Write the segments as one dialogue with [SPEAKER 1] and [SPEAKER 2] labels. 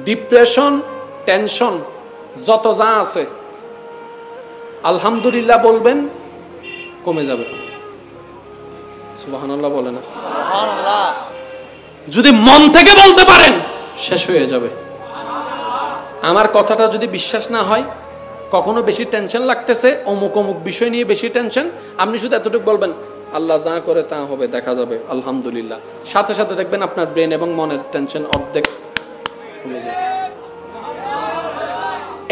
[SPEAKER 1] Depression, tension যত যা আছে আলহামদুলিল্লাহ বলবেন, কমে যাবে। সুবহানাল্লাহ বলেন না? সুবহানাল্লাহ। যদি মন থেকে বলতে পারেন শেষ হয়ে যাবে। আমার কথাটা যদি বিশ্বাস না হয়, কখনো বেশি টেনশন লাগতেছে, অমুক অমুক বিষয় নিয়ে বেশি টেনশন, আপনি শুধু এতটুকু বলবেন আল্লাহ যা করে তা হবে, দেখা যাবে, আলহামদুলিল্লাহ। সাথে সাথে দেখবেন আপনার ব্রেন এবং মনের টেনশন অর্ধেক কমে যাবে।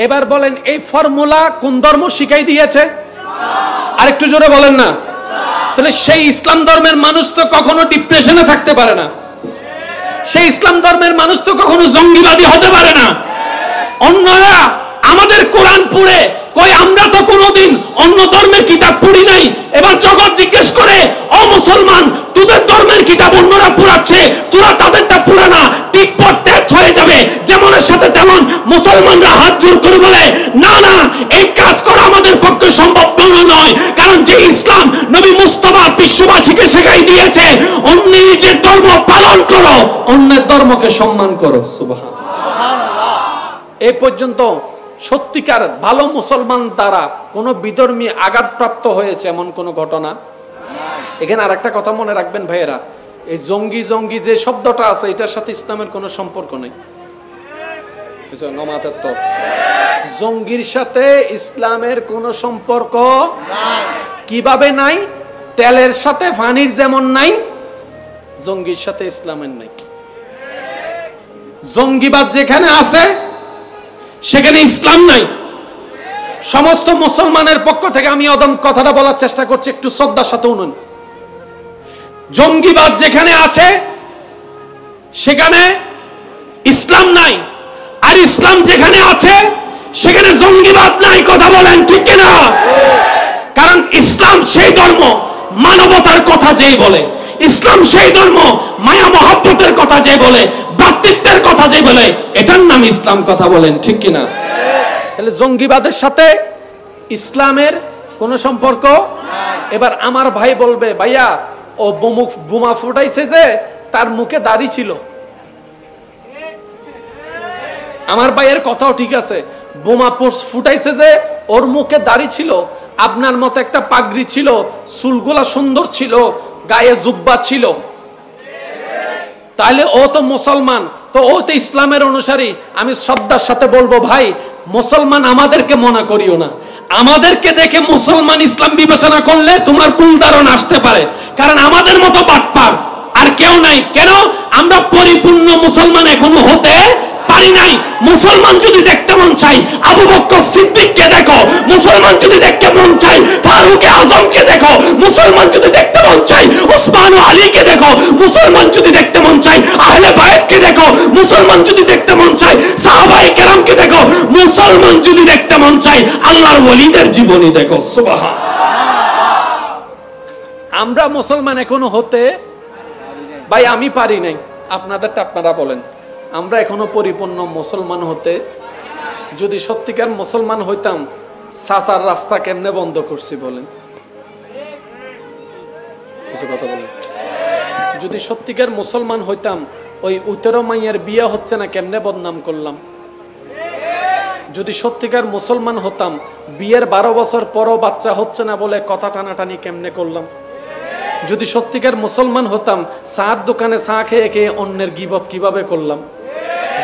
[SPEAKER 1] এবার বলেন এই ফর্মুলা কোন ধর্ম শিখাই দিয়েছে? আরেকটু জোরে বলেন না। তাহলে সেই ইসলাম ধর্মের মানুষ তো কখনো ডিপ্রেশনে থাকতে পারে না, সেই ইসলাম ধর্মের মানুষ তো কখনো জঙ্গিবাদী হতে পারে না। অন্যরা আমাদের কোরআন পড়ে কই আমরা তো কোনোদিন অন্য ধর্মের কিতাব পড়ি নাই। এবার জগৎ জিজ্ঞেস করে, ও মুসলমান, তোদের ধর্মের কিতাব অন্যরা পড়াচ্ছে, তোরা তাদেরটা পড়ে না, টিকপট ত্যাগ হয়ে যাবে। যেমনের সাথে তেমন মুসলমানরা হাত জোর করে বলে, না না, এই কাজ করা আমাদের পক্ষে সম্ভব নয়। কারণ যে ইসলাম নবী মুস্তাফা বিশ্ববাসীকে শেখাই দিয়েছে, অন্য নিজের ধর্ম পালন করো, অন্যের ধর্মকে সম্মান করো। সুবহানাল্লাহ। এই পর্যন্ত সত্যিকার ভালো মুসলমান দ্বারা কোনো বিধর্মী আঘাতপ্রাপ্ত হয়েছে এমন কোনো ঘটনা? এখানে আরেকটা কথা মনে রাখবেন ভাইয়েরা, এই জঙ্গি জঙ্গি যে শব্দটা আছে এটার সাথে ইসলামের কোনো সম্পর্ক নেই। তো জঙ্গির সাথে ইসলামের কোনো সম্পর্ক নাই। কিভাবে নাই? তেলের সাথে পানির যেমন নাই, জঙ্গির সাথে ইসলামের নাই। জঙ্গিবাদ যেখানে আছে সেখানে ইসলাম নাই। সমস্ত মুসলমানের পক্ষ থেকে আমি অদম কথাটা বলার চেষ্টা করছি, একটু শ্রদ্ধার সাথে শুনুন। জঙ্গিবাদ যেখানে আছে সেখানে ইসলাম নাই, আর ইসলাম যেখানে আছে সেখানে জঙ্গিবাদ নাই। কথা বলেন ঠিক কিনা? কারণ ইসলাম সেই ধর্ম মানবতার কথা যেই বলে, ইসলাম সেই ধর্ম মায়া মহব্বতের কথা যে বলে, ভ্রাতৃত্বের কথা যে বলে, এটার নাম ইসলাম। কথা বলেন ঠিক কিনা? তাহলে জঙ্গিবাদের সাথে ইসলামের কোনো সম্পর্ক নাই। এবার আমার ভাই বলবে, ভাইয়া ও বোমা ফুটাইছে যে তার মুখে দাড়ি ছিল। আমার ভাইয়ের কথাও ঠিক আছে, বোমা ফুটাইছে যে ওর মুখে দাড়ি ছিল, আপনার মতো একটা পাগড়ি ছিল, চুলগুলা সুন্দর ছিল, গায়ে জুব্বা ছিল, তাহলে ও তো মুসলমান, তো ও তো ইসলামের অনুসারী। আমি শ্রদ্ধার সাথে বলবো, ভাই মুসলমান আমাদেরকে মনে করিও না। আমাদেরকে দেখে মুসলমান ইসলাম বিবেচনা করলে তোমার ভুল ধারণা আসতে পারে, কারণ আমাদের মতো বাটপার আর কেউ নাই। কেন? আমরা পরিপূর্ণ মুসলমান এখনো হতে পারি নাই। মুসলমান যদি দেখতে মন চাই আবু বকর সিদ্দিককে দেখো, মুসলমান যদি দেখতে মন চাই ফারুক আজমকে দেখো, মুসলমান যদি দেখতে মন চাই ওসমান ও আলীকে দেখো, মুসলমান যদি দেখতে মন চাই আহলে বাইতকে দেখো, মুসলমান যদি দেখতে মন চাই সাহাবায়ে কেরামকে দেখো, মুসলমান যদি দেখতে মন চাই আল্লাহর ওলিদের জীবনী দেখো। সুবহানাল্লাহ। আমরা মুসলমান এখনো হতে, ভাই আমি পারি নাই, আপনাদেরটা আপনারা বলেন, আমরা এখনো পরিপূর্ণ মুসলমান হতে। যদি সত্যিকার মুসলমান হইতাম, সাসার রাস্তা কেমনে বন্ধ করছি বলেন? কিছু কথা বলেন। যদি সত্যিকার মুসলমান হইতাম, ওই ১৩ মাইয়ের বিয়ে হচ্ছে না কেমনে বদনাম করলাম? যদি সত্যিকার মুসলমান হতাম, বিয়ের 12 বছর পরও বাচ্চা হচ্ছে না বলে কথা টানাটানি কেমনে করলাম? যদি সত্যিকার মুসলমান হতাম, চার দোকানে চা খেয়ে খেয়ে অন্যের গীবত কিভাবে করলাম?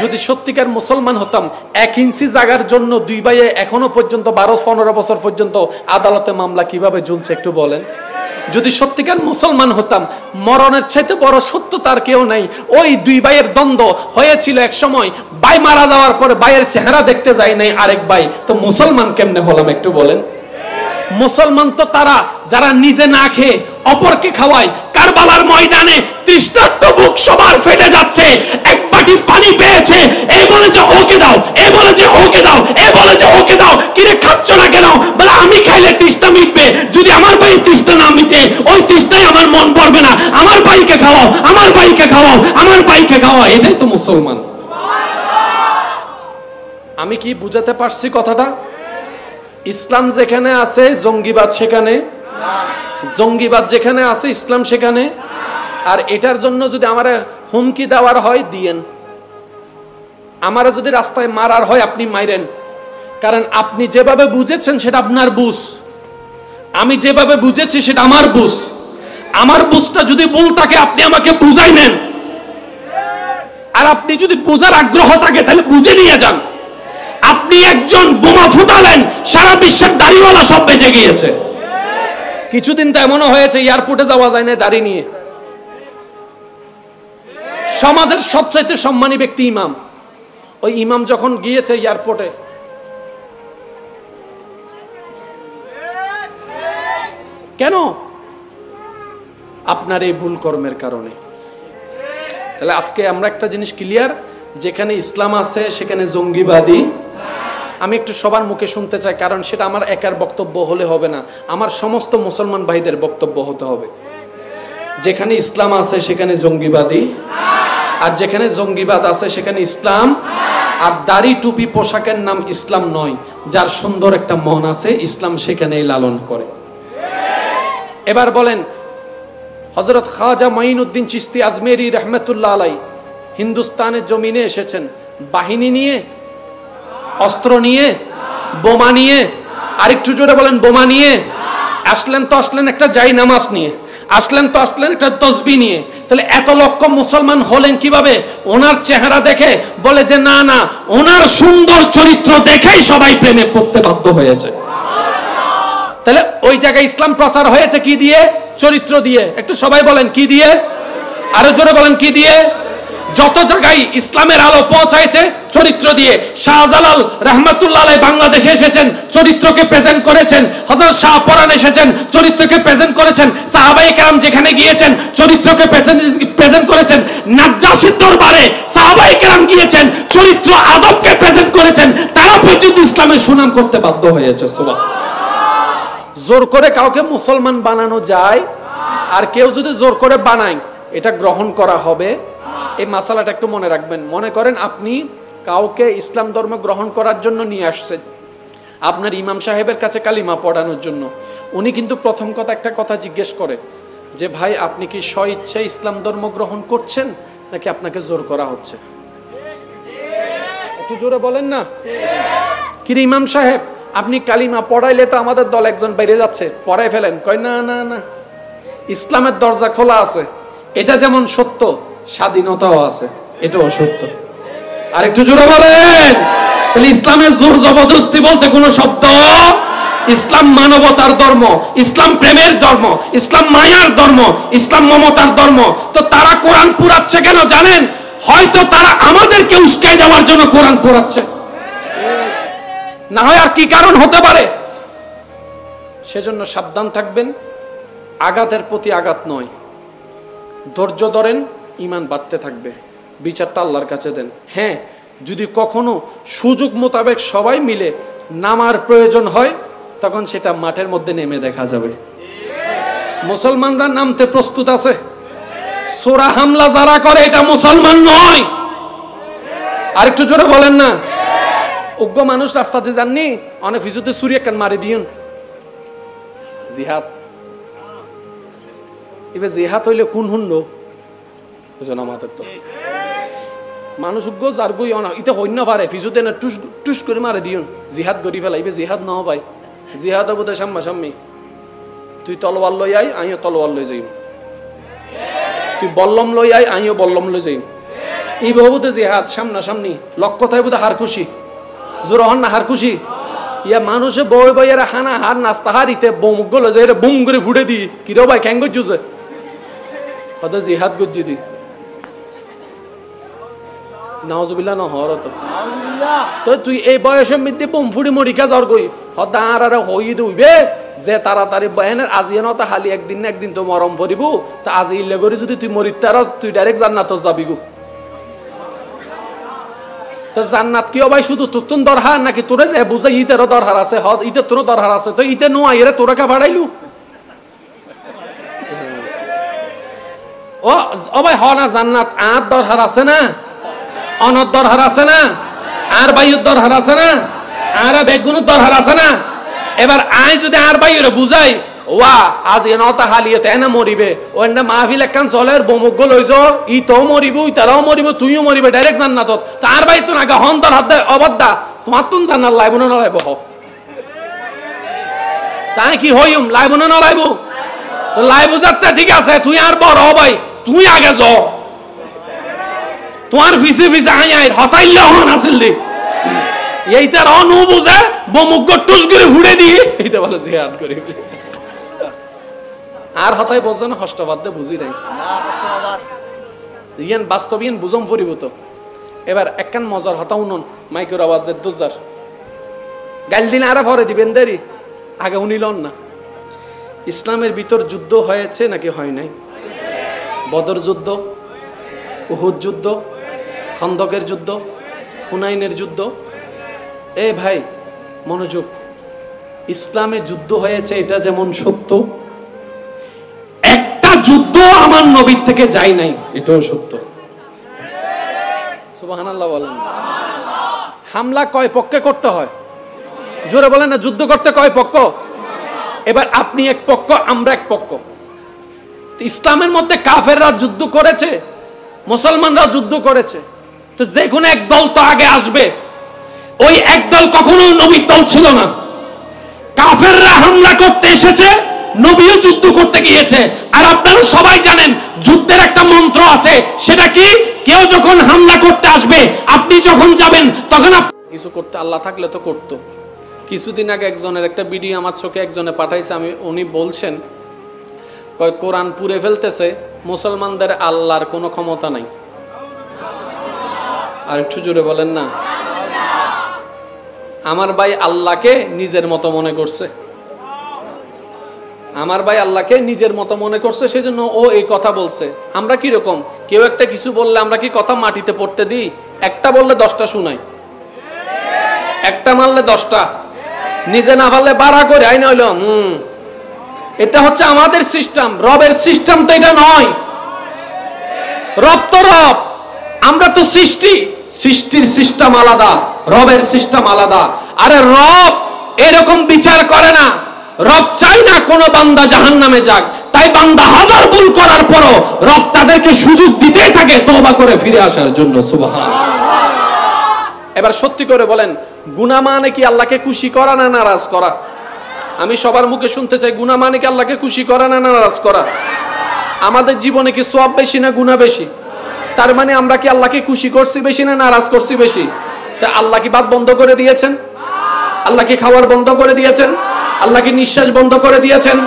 [SPEAKER 1] যদি সত্যিকার মুসলমান হতাম, 1 ইঞ্চি জায়গার জন্য দুই ভাইয়ে এখনো পর্যন্ত 12-15 বছর পর্যন্ত আদালতে মামলা কিভাবে ঝুলছে একটু বলেন? যদি সত্যিকার মুসলমান হতাম, মরণের চাইতে বড় সত্য তার কেউ নাই। ওই দুই ভাইয়ের দ্বন্দ্ব হয়েছিল এক সময়, ভাই মারা যাওয়ার পরে ভাইয়ের চেহারা দেখতে যায় নাই আরেক ভাই, তো মুসলমান কেমনে হলাম একটু বলেন? মুসলমান তো তারা যারা নিজে না খেয়ে অপরকে খাওয়ায়। কারবালার ময়দানে তৃষ্ণার্ত বুক সবার ফেটে যাচ্ছে, এক বাটি পানি পেয়েছে, এই বলে যে ওকে দাও, এই বলে যে ওকে দাও, এই বলে যে ওকে দাও, কিরে খাচ্ছ না কেন? বলে আমি খাইলে তৃষ্ণা মিটবে, যদি আমার ভাই তৃষ্ণা না মিটে ওই তৃষ্ণায় আমার মন ভরবে না, আমার ভাইকে খাওয়াও, আমার ভাইকে খাওয়াও, আমার ভাইকে খাওয়াও। এটাই তো মুসলমান। আমি কি বুঝাতে পারছি কথাটা? ইসলাম যেখানে আছে জঙ্গিবাদ সেখানে, জঙ্গিবাদ যেখানে আছে ইসলাম সেখানে। আর এটার জন্য যদি আমার হুমকি দেওয়ার হয় দিয়েন, আমারও যদি রাস্তায় মারার হয় আপনি মাইরেন, কারণ আপনি যেভাবে বুঝেছেন সেটা আপনার বুঝ, আমি যেভাবে বুঝেছি সেটা আমার বুঝ। আমার বুঝটা যদি ভুল থাকে আপনি আমাকে বুঝাই নেন, আর আপনি যদি বোঝার আগ্রহ থাকে তাহলে বুঝে নিয়ে যান। আপনি একজন বোমা ফুটালেন, সারা বিশ্বের দাড়িওয়ালা সব বেঁচে গিয়েছে। কিছুদিন তো এমনও হয়েছে এয়ারপোর্টে যাওয়া যায় না দাড়ি নিয়ে। সমাজের সবচাইতে সম্মানী ব্যক্তি ইমাম, ওই ইমাম যখন গিয়েছে এয়ারপোর্টে, কেন? আপনার এই ভুল কর্মের কারণে। তাহলে আজকে আমরা একটা জিনিস ক্লিয়ার, যেখানে ইসলাম আছে সেখানে জঙ্গিবাদী। আমি একটু সবার মুখে শুনতে চাই, কারণ সেটা আমার একার বক্তব্য হলে হবে না, আমার সমস্ত মুসলমান ভাইদের বক্তব্য হতে হবে। যেখানে ইসলাম আছে সেখানে জঙ্গিবাদী, আর যেখানে জঙ্গিবাদ আছে সেখানে ইসলাম। আর দাড়ি টুপি পোশাকের নাম ইসলাম নয়। যার সুন্দর একটা মন আছে ইসলাম সেখানেই লালন করে। এবার বলেন, হযরত খাজা মাইনুদ্দিন চিশতি আজমেরি রহমতুল্লাহ আলাই হিন্দুস্তানের জমিনে এসেছেন বাহিনী নিয়ে, অস্ত্র নিয়ে, বোমা নিয়ে। আরেকটু জোরে বলেন, বোমা নিয়ে আসলেন তো আসলেন একটা জাই নামাজ নিয়ে, আসলেন তো আসলেন একটা তসবিহ নিয়ে। তাহলে এত লক্ষ মুসলমান হলেন কিভাবে? ওনার চেহারা দেখে বলে যে না না, ওনার সুন্দর চরিত্র দেখেই সবাই প্রেমে পড়তে বাধ্য হয়েছে। তাহলে ওই জায়গায় ইসলাম প্রচার হয়েছে কি দিয়ে? চরিত্র দিয়ে। একটু সবাই বলেন কি দিয়ে? আরো জোরে বলেন কি দিয়ে? যত জায়গায় ইসলামের আলো পৌঁছাইছে চরিত্র দিয়ে। শাহজালাল রহমতুল্লাহ আলাইহি বাংলাদেশে এসেছেন, চরিত্রকে প্রেজেন্ট করেছেন। হযরত শাহ পরান এসেছেন, চরিত্রকে প্রেজেন্ট করেছেন। সাহাবায়ে কেরাম যেখানে গিয়েছেন চরিত্রকে প্রেজেন্ট করেছেন। নাজ্জাশীর দরবারে সাহাবায়ে কেরাম গিয়েছেন, চরিত্র আদবকে প্রেজেন্ট করেছেন। তারা পর্যন্ত ইসলামের সুনাম করতে বাধ্য হয়েছে। সুবহানাল্লাহ। জোর করে কাউকে মুসলমান বানানো যায়, আর কেউ যদি জোর করে বানায় এটা গ্রহণ করা হবে। এই মাসালাটা একটু মনে রাখবেন। মনে করেন আপনি কাউকে ইসলাম ধর্ম গ্রহণ করার জন্য নিয়ে আসছেন আপনার ইমাম সাহেবের কাছে কালিমা পড়ানোর জন্য। উনি কিন্তু প্রথম কথা একটা কথা জিজ্ঞেস করে যে ভাই আপনি কি স্বইচ্ছায় ইসলাম ধর্ম গ্রহণ করছেন নাকি আপনাকে জোর করা হচ্ছে? একটু জোরে বলেন না। কি রে ইমাম সাহেব, আপনি কালিমা পড়াইলে তো আমাদের দল একজন বেরিয়ে যাচ্ছে, পড়াই ফেলেন। কয় না না না, ইসলামের দরজা খোলা আছে। এটা যেমন সত্য স্বাধীনতাও আছে, এটাও সত্য। আর একটু জোরে বলেন। তাহলে ইসলামের জোর জবরদস্তি বলতে কোনো শব্দ। ইসলাম মানবতার ধর্ম, ইসলাম প্রেমের ধর্ম, ইসলাম মায়ার ধর্ম, ইসলাম মমতার ধর্ম। তো তারা কোরআন পুরাচ্ছে কেন জানেন? হয়তো তারা আমাদেরকে উস্কাই দেওয়ার জন্য কোরআন পুরাচ্ছে, না হয় আর কি কারণ হতে পারে। সেজন্য সাবধান থাকবেন। আঘাতের প্রতি আঘাত নয়, ধৈর্য ধরেন, ঈমান বাড়তে থাকবে। বিচারটা আল্লাহর কাছে দেন। হ্যাঁ, যদি কখনো সুযোগ মোতাবেক সবাই মিলে নামার প্রয়োজন হয় তখন সেটা মাঠের মধ্যে নেমে দেখা যাবে। মুসলমানরা নামতে প্রস্তুত আছে। সোরা হামলা যারা করে এটা মুসলমান নয়। আর একটু জোরে বলেন না। উগ্র মানুষ রাস্তাতে যাননি, অনেক ফিজুতে ছুরি একখান মারি দিন। জিহাদ, এবার জিহাদ হইলে কোন হুন্ড বুঝো না? আমাদের তো মানুষ উগ্র যার বই ইতে হইন না পারে, ফিজুতে না টুস টুস করে মারে দিন। জিহাদ করি ফেলা, এবার জিহাদ না ভাই। জিহাদ হবো তো সাম্মা সাম্মি। তুই তলোয়ার লই আই, আমিও তলোয়ার লই যাই। তুই বল্লম লই আই, আমিও বল্লম লই যাই। এই বহুতে জিহাদ সামনা সামনি। লক্ষ্য থাকবে তো হার খুশি, জোর হন না হার খুশি। ইয়া মানুষে বই বই এরা হানা হার নাস্তা হারিতে বোম গলো যে বুম করে ফুটে দি কিরো ভাই ক্যাং গজুছে হয়তো জিহাদ গজ্জি দি নাউজুবিল্লাহ না হর তো তুই এই বয়সের মধ্যে বোম ফুড়ি মরি কা যাওয়ার কই হদা আর হই দইবে যে তাড়াতাড়ি বয়ানের আজি ন তা হালি একদিন না একদিন তো মরম পড়িব তা আজি ইল্লে করে যদি তুই মরিতে আর তুই ডাইরেক্ট জান্নাত যাবি গো। তো জান্নাত কি ভাই শুধু তুতুন দরহার নাকি তোরে যে বুঝাই ইতেরও দরহার আছে? হদ ইতে তোর দরহার আছে, তো ইতে নো আইরে তোরা কা ভাড়াইলু ও ভাই হ না জান্নাত আর দরহার আছে না, অনর দরহার আছে না, আর বাইয়ের দরহার আছে না, আর বেগুনের দরহার আছে না। এবার আই যদি আর বাইরে বুঝাই ওয়া আজ এনতা হালিয়তে এনে মরিবে ও এনে মাহফিল একখান চলের বমুক গো লইজ ই তো মরিব ই তারাও মরিব তুইও মরিবে ডাইরেক্ট জান্নাতত তার ভাই তো নাগা হন তোর হাতে অবদ্দা তোমার তুন জান্নাত লাইব না লাইব হ তাই কি হইম লাইব না লাইব তো লাইব যাত্রা ঠিক আছে তুই আর বড় ভাই তুই আগে য তোমার ফিসে ফিসে আই আই হতাইলে হন আসল দি এইটার অনু বুঝে বমুক টুস করে ফুড়ে দিয়ে এইটা বলে জিহাদ করি আর হতাই বোঝে না হষ্টবাদ দে বুঝি নাই ইয়ান বাস্তবিয়ান বুঝম পরিব তো এবার একখান মজার হতা উনন মাইকের আওয়াজের দুজার গাল দিন আরে ভরে দিবেন দেরি আগে উনিলন না ইসলামের ভিতর যুদ্ধ হয়েছে নাকি হয় নাই বদর যুদ্ধ উহুদ যুদ্ধ খন্দকের যুদ্ধ হুনাইনের যুদ্ধ এ ভাই মনোযোগ ইসলামে যুদ্ধ হয়েছে এটা যেমন সত্য একটা যুদ্ধ আমার নবীর থেকে যায় নাই এটাও সত্য সুবহানাল্লাহ বলেন হামলা কয় পক্ষে করতে হয় জোরে বলেন না যুদ্ধ করতে কয় পক্ষ এবার আপনি এক পক্ষ আমরা এক পক্ষ ইসলামের মধ্যে কাফেররা যুদ্ধ করেছে মুসলমানরা যুদ্ধ করেছে তো যে কোনো এক দল তো আগে আসবে ওই এক দল কখনো নবীর দল ছিল না কাফেররা হামলা করতে এসেছে নবীও যুদ্ধ করতে গিয়েছে আর আপনারা সবাই জানেন যুদ্ধের একটা মন্ত্র আছে সেটা কি কেউ যখন হামলা করতে আসবে আপনি যখন যাবেন তখন কিছু করতে আল্লাহ থাকলে তো করতো কিছুদিন আগে একজনের একটা ভিডিও আমার চোখে একজনে পাঠাইছে আমি উনি বলছেন কয় কোরআন পুড়ে ফেলতেছে মুসলমানদের আল্লাহর কোনো ক্ষমতা নাই আর একটু জোরে বলেন না আমার ভাই আল্লাহকে নিজের মতো মনে করছে আমার ভাই আল্লাহকে নিজের মতো মনে করছে সেজন্য ও এই কথা বলছে আমরা কি রকম কেউ একটা কিছু বললে আমরা কি কথা মাটিতে পড়তে দিই একটা বললে 10টা শুনাই একটা মারলে 10টা নিজে না পারলে বাড়া করে আইনা হইল এটা হচ্ছে আমাদের সিস্টেম রবের সিস্টেম তো এটা নয় রব তো রব আমরা তো সৃষ্টির সিস্টেম আলাদা রবের সিস্টেম আলাদা আরে রব এরকম বিচার করে না রব চাই না কোন বান্দা জাহান্নামে যাক তাই বান্দা হাজার ভুল করার পরও রব তাদেরকে সুযোগ দিতেই থাকে তওবা করে ফিরে আসার জন্য সুবহানাল্লাহ এবার সত্যি করে বলেন গুনাহ মানে কি আল্লাহকে খুশি করা না নারাজ করা আমি সবার মুখে শুনতে চাই গুনাহ মানে কি আল্লাহকে খুশি করা না নারাজ করা আমাদের জীবনে কি সওয়াব বেশি না গুনাহ বেশি তার মানে আমরা কি আল্লাহকে খুশি করছি বেশি না নারাজ করছি বেশি তা আল্লাহ কি বাত বন্ধ করে দিয়েছেন আল্লাহ কি খাওয়ার বন্ধ করে দিয়েছেন আল্লাহ কি নিঃশ্বাস বন্ধ করে দিয়েছেন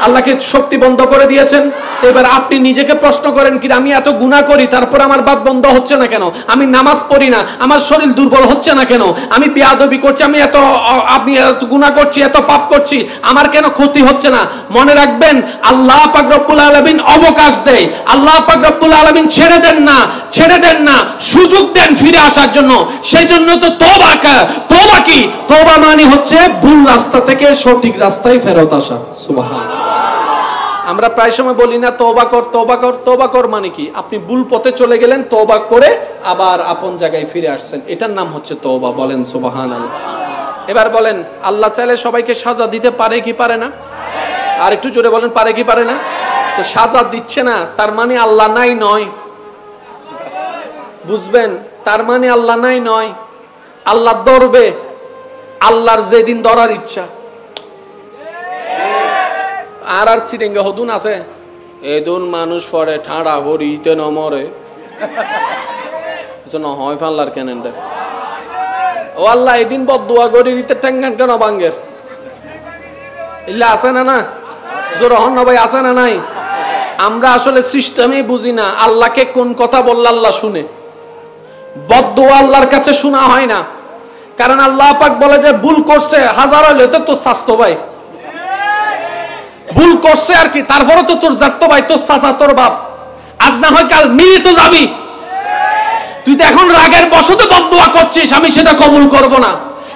[SPEAKER 1] আল্লাহ কি শক্তি বন্ধ করে দিয়েছেন এবার আপনি নিজেকে প্রশ্ন করেন কি আমি এত গুনাহ করি তারপর আমার বাত বন্ধ হচ্ছে না কেন আমি নামাজ পড়ি না আমার শরীর দুর্বল হচ্ছে না কেন আমি বেয়াদবি করছি আমি আপনি এত গুনাহ করছি এত পাপ করছি আমার কেন ক্ষতি হচ্ছে না মনে রাখবেন আল্লাহ পাক রব্বুল আলামিন অবকাশ দেয় আল্লাহ পাক রব্বুল আলামিন ছেড়ে দেন না সুযোগ দেন ফিরে আসার জন্য সেজন্য তো তওবা কি তওবা মানে হচ্ছে ভুল রাস্তা থেকে সঠিক রাস্তায় ফেরত আসা সুবহানাল্লাহ আমরা প্রায় সময় বলি না তওবা কর মানে কি আপনি ভুল পথে চলে গেলেন তওবা করে আবার আপন জায়গায় ফিরে আসছেন এটার নাম হচ্ছে তওবা বলেন সুবহানাল্লাহ এবার বলেন আল্লাহ চাইলে সবাইকে সাজা দিতে পারে কি পারে না আর একটু জোরে বলেন পারে কি পারে না তো সাজা দিচ্ছে না তার মানে আল্লাহ নাই নয় বুঝবেন তার মানে আল্লাহ নাই নয় আল্লাহ ধরবে আল্লাহর যেদিন ধরার ইচ্ছা আর সিরিঙ্গা হদুন আছে এদুন মানুষ পড়ে ঠাড়া হরিতে নমরে হয় ফাল্লার কেনেন ও আল্লাহ এদিন বদুয়া গড়ি রিতে টেঙ্গান কেন বাঙ্গের ইল্লা আছে না না জোর হন না ভাই আছে না নাই আমরা আসলে সিস্টেমই বুঝি না আল্লাহকে কোন কথা বললে আল্লাহ শুনে বদদুয়া আল্লাহর কাছে শোনা হয় না কারণ আল্লাহ পাক বলে যে ভুল করছে হাজার হইলে তো স্বাস্থ্য ভাই ভুল করছে আর কি তারপরে তো তোর জাত ভাই তোর চাচা তোর বাপ আজ না হয় কাল মিলে তো যাবি তুই তো এখন রাগের বশতে বদদুয়া করছিস আমি সেটা কবুল করব না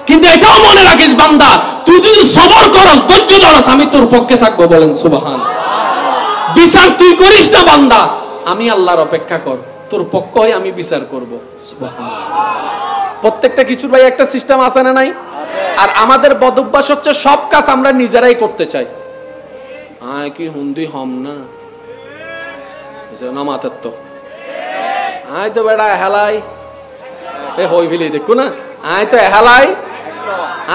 [SPEAKER 1] কিন্তু এটাও মনে রাখিস বান্দা তুই যদি সবর করস ধৈর্য ধরস আমি তোর পক্ষে থাকবো বলেন সুবহানাল্লাহ বিচার তুই করিস না বান্দা আমি আল্লাহর অপেক্ষা কর তোর পক্ষ হয়ে আমি বিচার করব সুবহানাল্লাহ প্রত্যেকটা কিছুর ভাই একটা সিস্টেম আছে না নাই আর আমাদের বদ অভ্যাস হচ্ছে সব কাজ আমরা নিজেরাই করতে চাই আয় কি হুন্দি হম না নমাতের তো আয় তো বেড়া হেলাই এ হই ফেলি দেখো না আয় তো হেলাই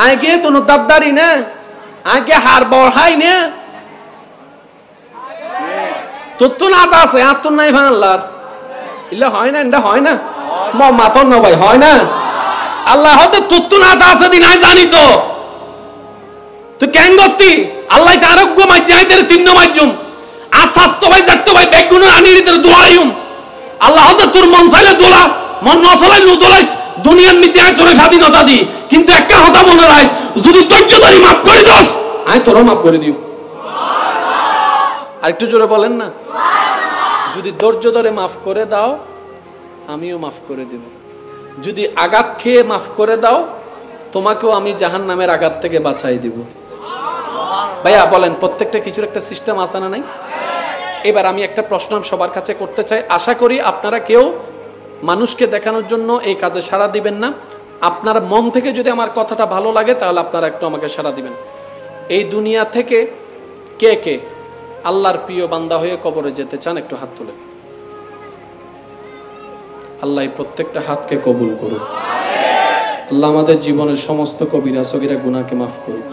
[SPEAKER 1] আয় কে তো দাদারি না আয় কে হার বড়াই না তোর তো না আছে আর তোর নাই ভাঙলার ইলে হয় না এটা হয় না মাতন না ভাই হয় না আল্লাহ হয়তো তোর তো না আছে দিন আয় জানি তো তুই কেন করতি আল্লাহ আরোগ্য মাইজাইদের তিন মাইজুম আর স্বাস্থ্য ভাই যাত্য ভাই বেগুন আনির দোলাইম আল্লাহ হয়তো তোর মন চাইলে দোলা মন নচলাই নুদোলাইস দুনিয়ার মধ্যে আয় তোর স্বাধীনতা দি কিন্তু একটা কথা মনে রাখিস যদি ধৈর্য ধরি মাফ করে দাস আয় তোরও মাফ করে দিও আর একটু জোরে বলেন না যদি ধৈর্য ধরে মাফ করে দাও আমিও মাফ করে দিব যদি আঘাত খেয়ে মাফ করে দাও তোমাকেও আমি জাহান্নামের আঘাত থেকে বাঁচাই দিব ভাইয়া বলেন প্রত্যেকটা কিছুর একটা সিস্টেম আছে না নাই এবার আমি একটা প্রশ্ন সবার কাছে করতে চাই আশা করি আপনারা কেউ মানুষকে দেখানোর জন্য এই কাজে সাড়া দিবেন না আপনার মন থেকে যদি আমার কথাটা ভালো লাগে তাহলে আপনারা একটু আমাকে সাড়া দিবেন এই দুনিয়া থেকে কে কে আল্লাহর প্রিয় বান্দা হয়ে কবরে যেতে চান একটু হাত তুলে আল্লাহ প্রত্যেকটা হাতকে কবুল করুন আল্লাহ আমাদের জীবনের সমস্ত কবিরা সগীরা গুনাহকে মাফ করুন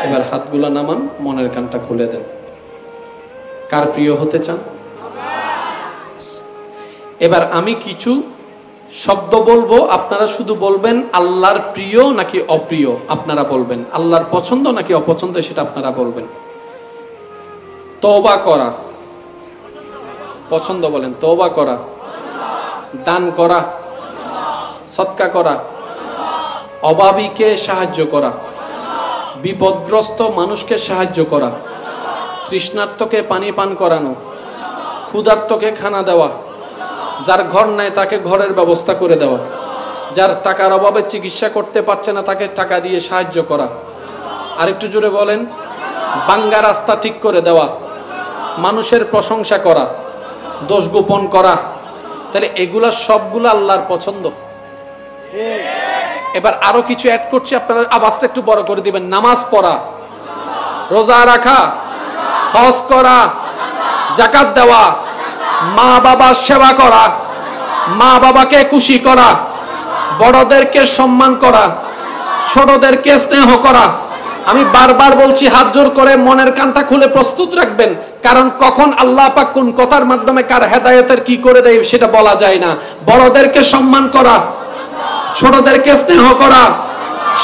[SPEAKER 1] এবার হাতগুলা নামান মনের কানটা খুলে দেন কার প্রিয় হতে চান এবার আমি কিছু শব্দ বলবো আপনারা শুধু বলবেন আল্লাহর প্রিয় নাকি অপ্রিয় আপনারা বলবেন আল্লাহর পছন্দ নাকি অপছন্দ সেটা আপনারা বলবেন তওবা করা পছন্দ বলেন তওবা করা দান করা সদকা করা অভাবীকে সাহায্য করা বিপদগ্রস্ত মানুষকে সাহায্য করা তৃষ্ণার্তকে পানি পান করানো ক্ষুধার্তকে খানা দেওয়া যার ঘর নাই তাকে ঘরের ব্যবস্থা করে দেওয়া যার টাকার অভাবে চিকিৎসা করতে পারছে না তাকে টাকা দিয়ে সাহায্য করা আরেকটু জোরে বলেন ভাঙ্গা রাস্তা ঠিক করে দেওয়া মানুষের প্রশংসা করা দোষ গোপন করা তাহলে এগুলা সবগুলো আল্লাহর পছন্দ এবার আরো কিছু অ্যাড করছি আপনারা আওয়াজটা একটু বড় করে দিবেন নামাজ পড়া রোজা রাখা হজ করা যাকাত দেওয়া মা বাবার সেবা করা মা বাবাকে খুশি করা বড়দেরকে সম্মান করা ছোটদেরকে স্নেহ করা আমি বারবার বলছি হাত জোর করে মনের কানটা খুলে প্রস্তুত রাখবেন কারণ কখন আল্লাহ পাক কোন কথার মাধ্যমে কার হেদায়েতের কি করে দেয় সেটা বলা যায় না বড়দেরকে সম্মান করা ছোটদেরকে স্নেহ করা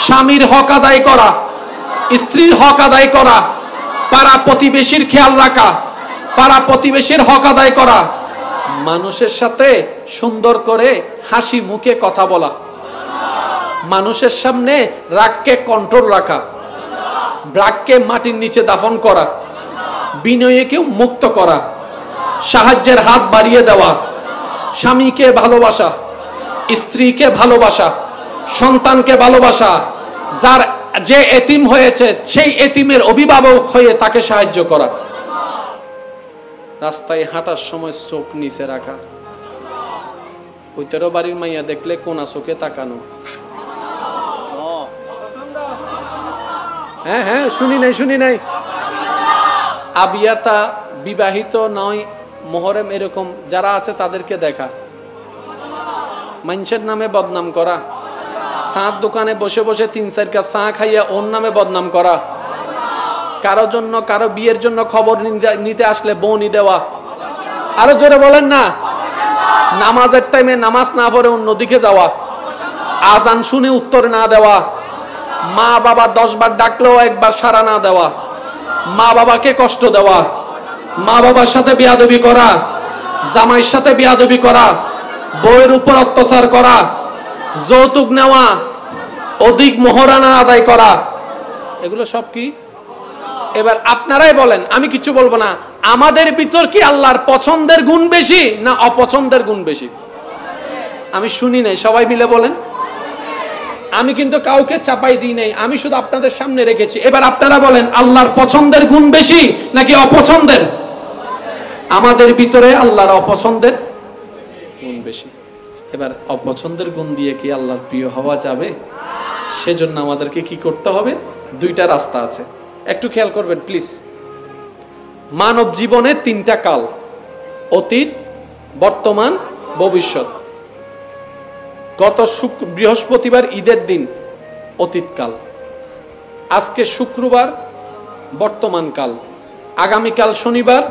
[SPEAKER 1] স্বামীর হক আদায় করা স্ত্রীর হক আদায় করা পাড়া প্রতিবেশীর খেয়াল রাখা পাড়া প্রতিবেশীর হক আদায় করা মানুষের সাথে সুন্দর করে হাসি মুখে কথা বলা মানুষের সামনে রাগকে কন্ট্রোল রাখা রাগকে মাটির নিচে দাফন করা বিনয়কে মুক্ত করা সাহায্যের হাত বাড়িয়ে দেওয়া স্বামীকে ভালোবাসা স্ত্রীকে ভালোবাসা সন্তানকে ভালোবাসা যার যে এতিম হয়েছে সেই এতিমের অভিভাবক হয়ে তাকে সাহায্য করা রাস্তায় হাঁটার সময় চোখ নিচে রাখা ওই 13 বাড়ির মাইয়া দেখলে কোনা চোখে তাকানো হ্যাঁ হ্যাঁ শুনি নাই আবিয়াতা বিবাহিত নয় মোহরম এরকম যারা আছে তাদেরকে দেখা মানুষের নামে বদনাম করা চাঁদ দোকানে বসে বসে 3-4 কাপ চা খাইয়া ওর নামে বদনাম করা কারো জন্য কারো বিয়ের জন্য খবর নিতে আসলে বউনি দেওয়া আরো জোরে বলেন না নামাজের টাইমে নামাজ না পড়ে অন্যদিকে যাওয়া আজান শুনে উত্তর না দেওয়া মা বাবা 10 বার ডাকলেও একবার সাড়া না দেওয়া মা বাবাকে কষ্ট দেওয়া মা বাবার সাথে বেয়াদবি করা জামাইয়ের সাথে বেয়াদবি করা বউয়ের উপর অত্যাচার করা যৌতুক নেওয়া অধিক মোহরানা আদায় করা এগুলো সব কি এবার আপনারাই বলেন আমি কিছু বলবো না আমাদের ভিতর কি আল্লাহর পছন্দের গুণ বেশি না অপছন্দের গুণ বেশি আমি শুনি নাই সবাই মিলে বলেন আমি কিন্তু কাউকে চাপাই দিই নাই আমি শুধু আপনাদের সামনে রেখেছি এবার আপনারা বলেন আল্লাহর পছন্দের গুণ বেশি নাকি অপছন্দের আমাদের ভিতরে আল্লাহর অপছন্দের গুণ বেশি এবার অপছন্দের গুণ দিয়ে কি আল্লাহর প্রিয় হওয়া যাবে সেজন্য আমাদেরকে কি করতে হবে দুইটা রাস্তা আছে একটু খেয়াল করবেন প্লিজ মানব জীবনে তিনটা কাল, অতীত, বর্তমান, ভবিষ্যৎ। গত বৃহস্পতিবার ঈদের দিন অতীতকাল, আজকে শুক্রবার বর্তমান কাল, আগামীকাল শনিবার,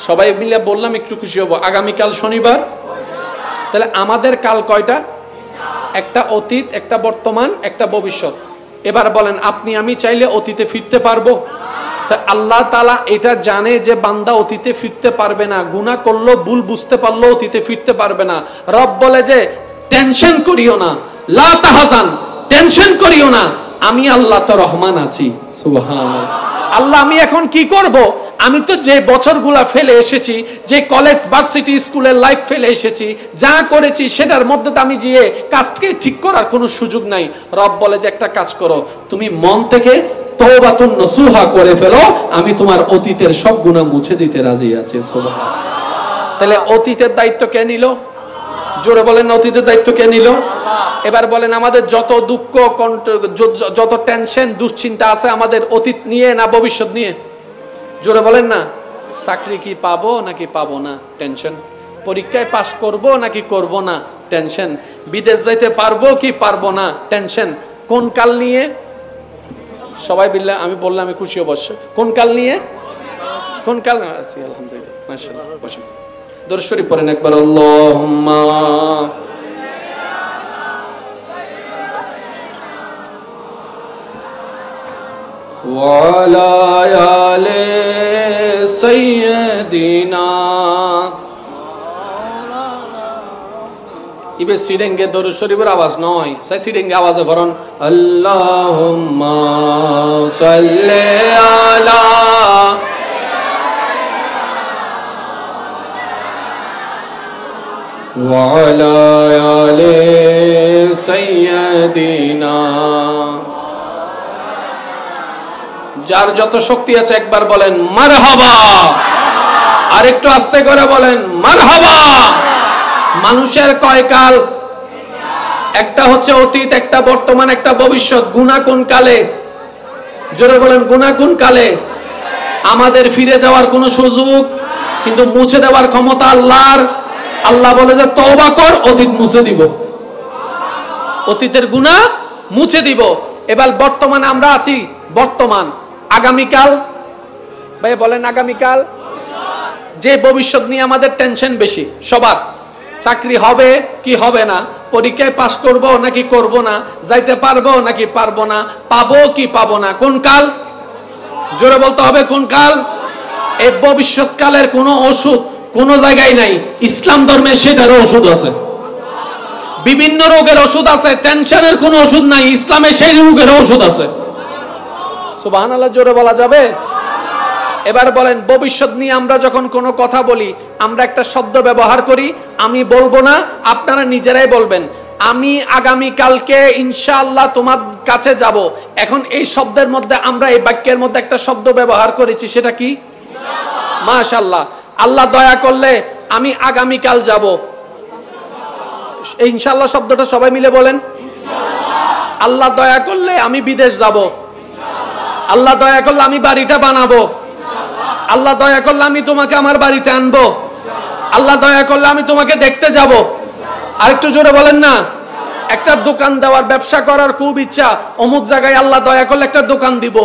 [SPEAKER 1] সবাই মিলে বললাম একটু খুশি হব, আগামীকাল শনিবার। তাহলে আমাদের কাল কয়টা? একটা অতীত, একটা বর্তমান, একটা ভবিষ্যৎ। এবার বলেন, আপনি আমি চাইলে অতীতে ফিরতে পারবো? আল্লাহ তাআলা এটা জানে যে বান্দা অতীতে ফিরতে পারবে না, গুনাহ করলো, ভুল বুঝতে পারলো, অতীতে ফিরতে পারবে না। রব বলে যে টেনশন করিও না, লা তাহজান, টেনশন করিও না, আমি আল্লাহ তো রহমান আছি। সুবহানাল্লাহ। আল্লাহ আমি এখন কি করব? আমি তো যে বছরগুলা ফেলে এসেছি, যে কলেজ ভার্সিটি স্কুলের লাইফ ফেলে এসেছি, যা করেছি সেটার মধ্যে আমি গিয়ে কাজকে ঠিক করার কোনো সুযোগ নাই। রব বলে যে একটা কাজ করো, তুমি মন থেকে তওবাতুন নসুহা করে ফেলো, আমি তোমার অতীতের সব গুনাহ মুছে দিতে রাজি আছি। সুবহানাল্লাহ। তাহলে অতীতের দায়িত্ব কে নিল? জোরে বলেন, অতীতের দায়িত্ব কে নিল? এবার বলেন, আমাদের যত দুঃখ, যত টেনশন, দুশ্চিন্তা আছে আমাদের অতীত নিয়ে না ভবিষ্যৎ নিয়ে? জোরে বলেন না। চাকরি কি পাবো নাকি পাবো না? টেনশন। পরীক্ষায় পাশ করব নাকি করব না? টেনশন। বিদেশ যাইতে পারবো কি পারবো না? টেনশন। কোন কাল নিয়ে? সবাই বিল্লাহ, আমি বললাম আমি খুশি অবশ্য। কোন কাল নিয়ে? কোন কাল? আছি আলহামদুলিল্লাহ, মাশাআল্লাহ। বসুন, দরুদ শরীফ পড়েন একবার। আল্লাহুম্মা ওয়ালা আলে সাইয়্যিদিনা। ইবে সিডেঙ্গে দরুদ শরীফের আওয়াজ নয়, সাই সিডেঙ্গে আওয়াজে পড়ুন, আল্লাহুম্মা সাল্লি আলা ওয়ালা আলে সাইয়্যিদিনা। যার যত শক্তি আছে একবার বলেন মারহাবা। আর একটু আস্তে করে বলেন মারহাবা। মানুষের কয় কাল? একটা হচ্ছে অতীত, একটা বর্তমান, একটা ভবিষ্যৎ। গুনাহ কোন কালে? জোরে বলেন, গুনাহ কোন কালে? আমাদের ফিরে যাওয়ার কোনো সুযোগ, কিন্তু মুছে দেওয়ার ক্ষমতা আল্লাহর। আল্লাহ বলে যে তওবা কর, অতীত মুছে দিব, অতীতের গুনাহ মুছে দিব। এবার বর্তমানে আমরা আছি, বর্তমান। আগামীকাল? ভাই বলেন আগামীকাল। যে ভবিষ্যৎ নিয়ে আমাদের টেনশন বেশি সবার। চাকরি হবে কি হবে না, পরীক্ষায় পাস করব নাকি করব না, যাইতে পারবো নাকি পারবো না, পাবো কি পাবো না, কোন কাল? জোরে বলতে হবে কোন কাল? এই ভবিষ্যৎকালের কোনো ওষুধ কোনো জায়গায় নাই। ইসলাম ধর্মে সেটারও ওষুধ আছে। বিভিন্ন রোগের ওষুধ আছে, টেনশনের কোনো ওষুধ নাই, ইসলামে সেই রোগের ওষুধ আছে। সুবহানাল্লাহ, জোরে বলা যাবে? এবার বলেন, ভবিষ্যৎ নিয়ে আমরা যখন কোনো কথা বলি, আমরা একটা শব্দ ব্যবহার করি, আমি বলবো না, আপনারা নিজেরাই বলবেন, আমি আগামী কালকে ইনশাআল্লাহ তোমার কাছে যাব। এখন এই শব্দের মধ্যে আমরা এই বাক্যের মধ্যে একটা শব্দ ব্যবহার করেছি, সেটা কি? মাশাআল্লাহ। আল্লাহ দয়া করলে আমি আগামী কাল যাব। এই ইনশাআল্লাহ শব্দটা সবাই মিলে বলেন। আল্লাহ দয়া করলে আমি বিদেশ যাব। আল্লাহ দয়া করলে আমি বাড়িটা বানাবো। আল্লাহ দয়া করলে আমি তোমাকে আমার বাড়িতে আনবো। আল্লাহ দয়া করলে আমি তোমাকে দেখতে যাব। আরেকটু জোরে বলেন না। একটা দোকান দেওয়ার, ব্যবসা করার খুব ইচ্ছা, অমুক জায়গায় আল্লাহ দয়া করলে একটা দোকান দিব।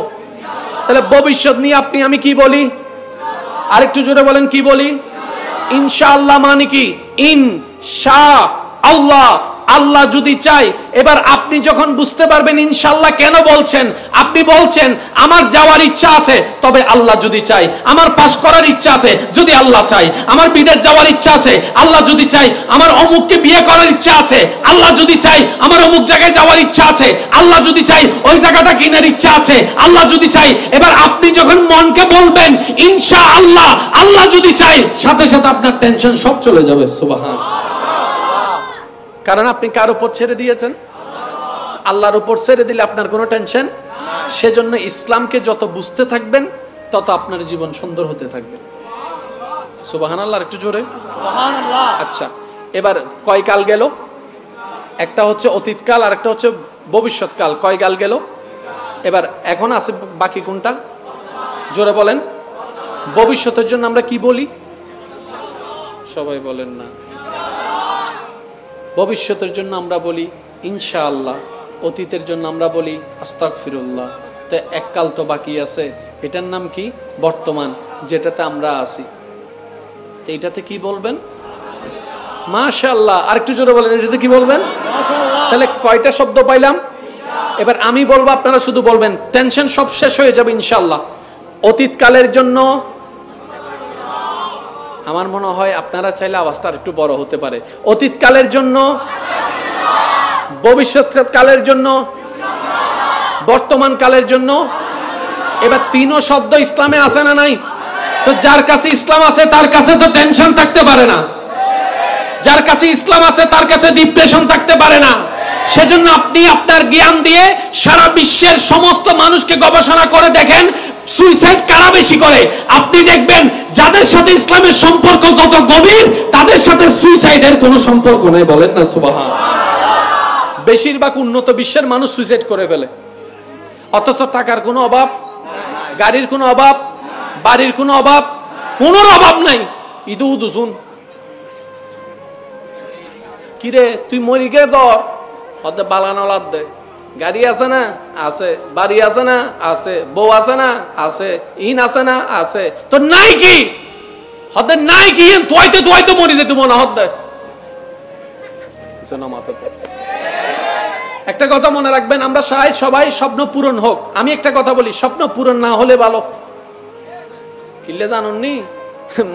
[SPEAKER 1] তাহলে ভবিষ্যৎ নিয়ে আপনি আমি কি বলি? আরেকটু জোরে বলেন, কি বলি? ইনশাআল্লাহ মানে কি? ইনশাআল্লাহ, আল্লাহ যদি চাই। এবার আপনি যখন বুঝতে পারবেন ইনশাআল্লাহ কেন বলছেন, আপনি বলছেন আমার যাওয়ার ইচ্ছা আছে, তবে আল্লাহ যদি চাই। আমার পাস করার ইচ্ছা আছে, যদি আল্লাহ চাই। আমার বিদেশ যাওয়ার ইচ্ছা আছে, আল্লাহ যদি চাই। আমার অমুককে বিয়ে করার ইচ্ছা আছে, আল্লাহ যদি চাই। আমার অমুক জায়গায় যাওয়ার ইচ্ছা আছে, আল্লাহ যদি চাই। ওই জায়গাটা কেনার ইচ্ছা আছে, আল্লাহ যদি চাই। এবার আপনি যখন মনকে বলবেন ইনশাআল্লাহ, আল্লাহ যদি চাই, সাথে সাথে আপনার টেনশন সব চলে যাবে। সুবহানাল্লাহ। কারণ আপনি কার উপর ছেড়ে দিয়েছেন? আল্লাহর উপর ছেড়ে দিলে আপনার কোনো টেনশন। সেজন্য ইসলামকে যত বুঝতে থাকবেন তত আপনার জীবন সুন্দর হতে থাকবে। সুবহানাল্লাহ, একটু জোরে সুবহানাল্লাহ। আচ্ছা, এবার কয় কাল গেল? একটা হচ্ছে অতীতকাল, আর একটা হচ্ছে ভবিষ্যৎকাল। কয় কাল গেল? এবার এখন আছে বাকি কোনটা? জোরে বলেন। ভবিষ্যতের জন্য আমরা কি বলি? সবাই বলেন না। ভবিষ্যতের জন্য আমরা বলি ইনশাআল্লাহ, অতীতের জন্য আমরা বলি আস্তাগফিরুল্লাহ। তো এককাল তো বাকি আছে, এটার নাম কি? বর্তমান, যেটাতে আমরা আছি। তো এটাতে কি বলবেন? মাশাআল্লাহ। আরেকটু জোরে বলেন, এটাতে কি বলবেন? তাহলে কয়টা শব্দ পাইলাম? এবার আমি বলবো, আপনারা শুধু বলবেন, টেনশন সব শেষ হয়ে যাবে ইনশাআল্লাহ। অতীতকালের জন্য, আমার মনে হয় আপনারা চাইলে আওয়াজটা একটু বড় হতে পারে। অতীতকালের জন্য, ভবিষ্যৎকালের জন্য, বর্তমান কালের জন্য। এবার তিনও শব্দ ইসলামে আছে না নাই? তো যার কাছে ইসলাম আছে তার কাছে তো টেনশন থাকতে পারে না, যার কাছে ইসলাম আছে তার কাছে ডিপ্রেশন থাকতে পারে না। সেজন্য আপনি আপনার জ্ঞান দিয়ে সারা বিশ্বের সমস্ত মানুষকে গবেষণা করে দেখেন সুইসাইড কারা বেশি করে। আপনি দেখবেন যাদের সাথে ইসলামের সম্পর্ক যত গভীর, তাদের সাথে সুইসাইডের কোনো সম্পর্ক নেই। বলেন না সুবহানাল্লাহ। বেশিরভাগ উন্নত বিশ্বের মানুষ সুইসাইড করে ফেলে, অথচ টাকার কোনো অভাব, গাড়ির কোনো অভাব, বাড়ির কোনো অভাব, কোনো অভাব নাই। ইদু দুসুন কিরে তুই মরি গে ধর, হতে বালানো লাদ দে। গাড়ি আছে না? আছে। বাড়ি আছে না? আছে। বউ আছে না? আছে। ইন আছে না? আছে। তো নাই কি? হতে নাই কি? তোয়াইতে মরি যেতে মনে হতে। একটা কথা মনে রাখবেন, আমরা চাই সবাই স্বপ্ন পূরণ হোক। আমি একটা কথা বলি, স্বপ্ন পূরণ না হলে ভালো। কিলে জানুননি,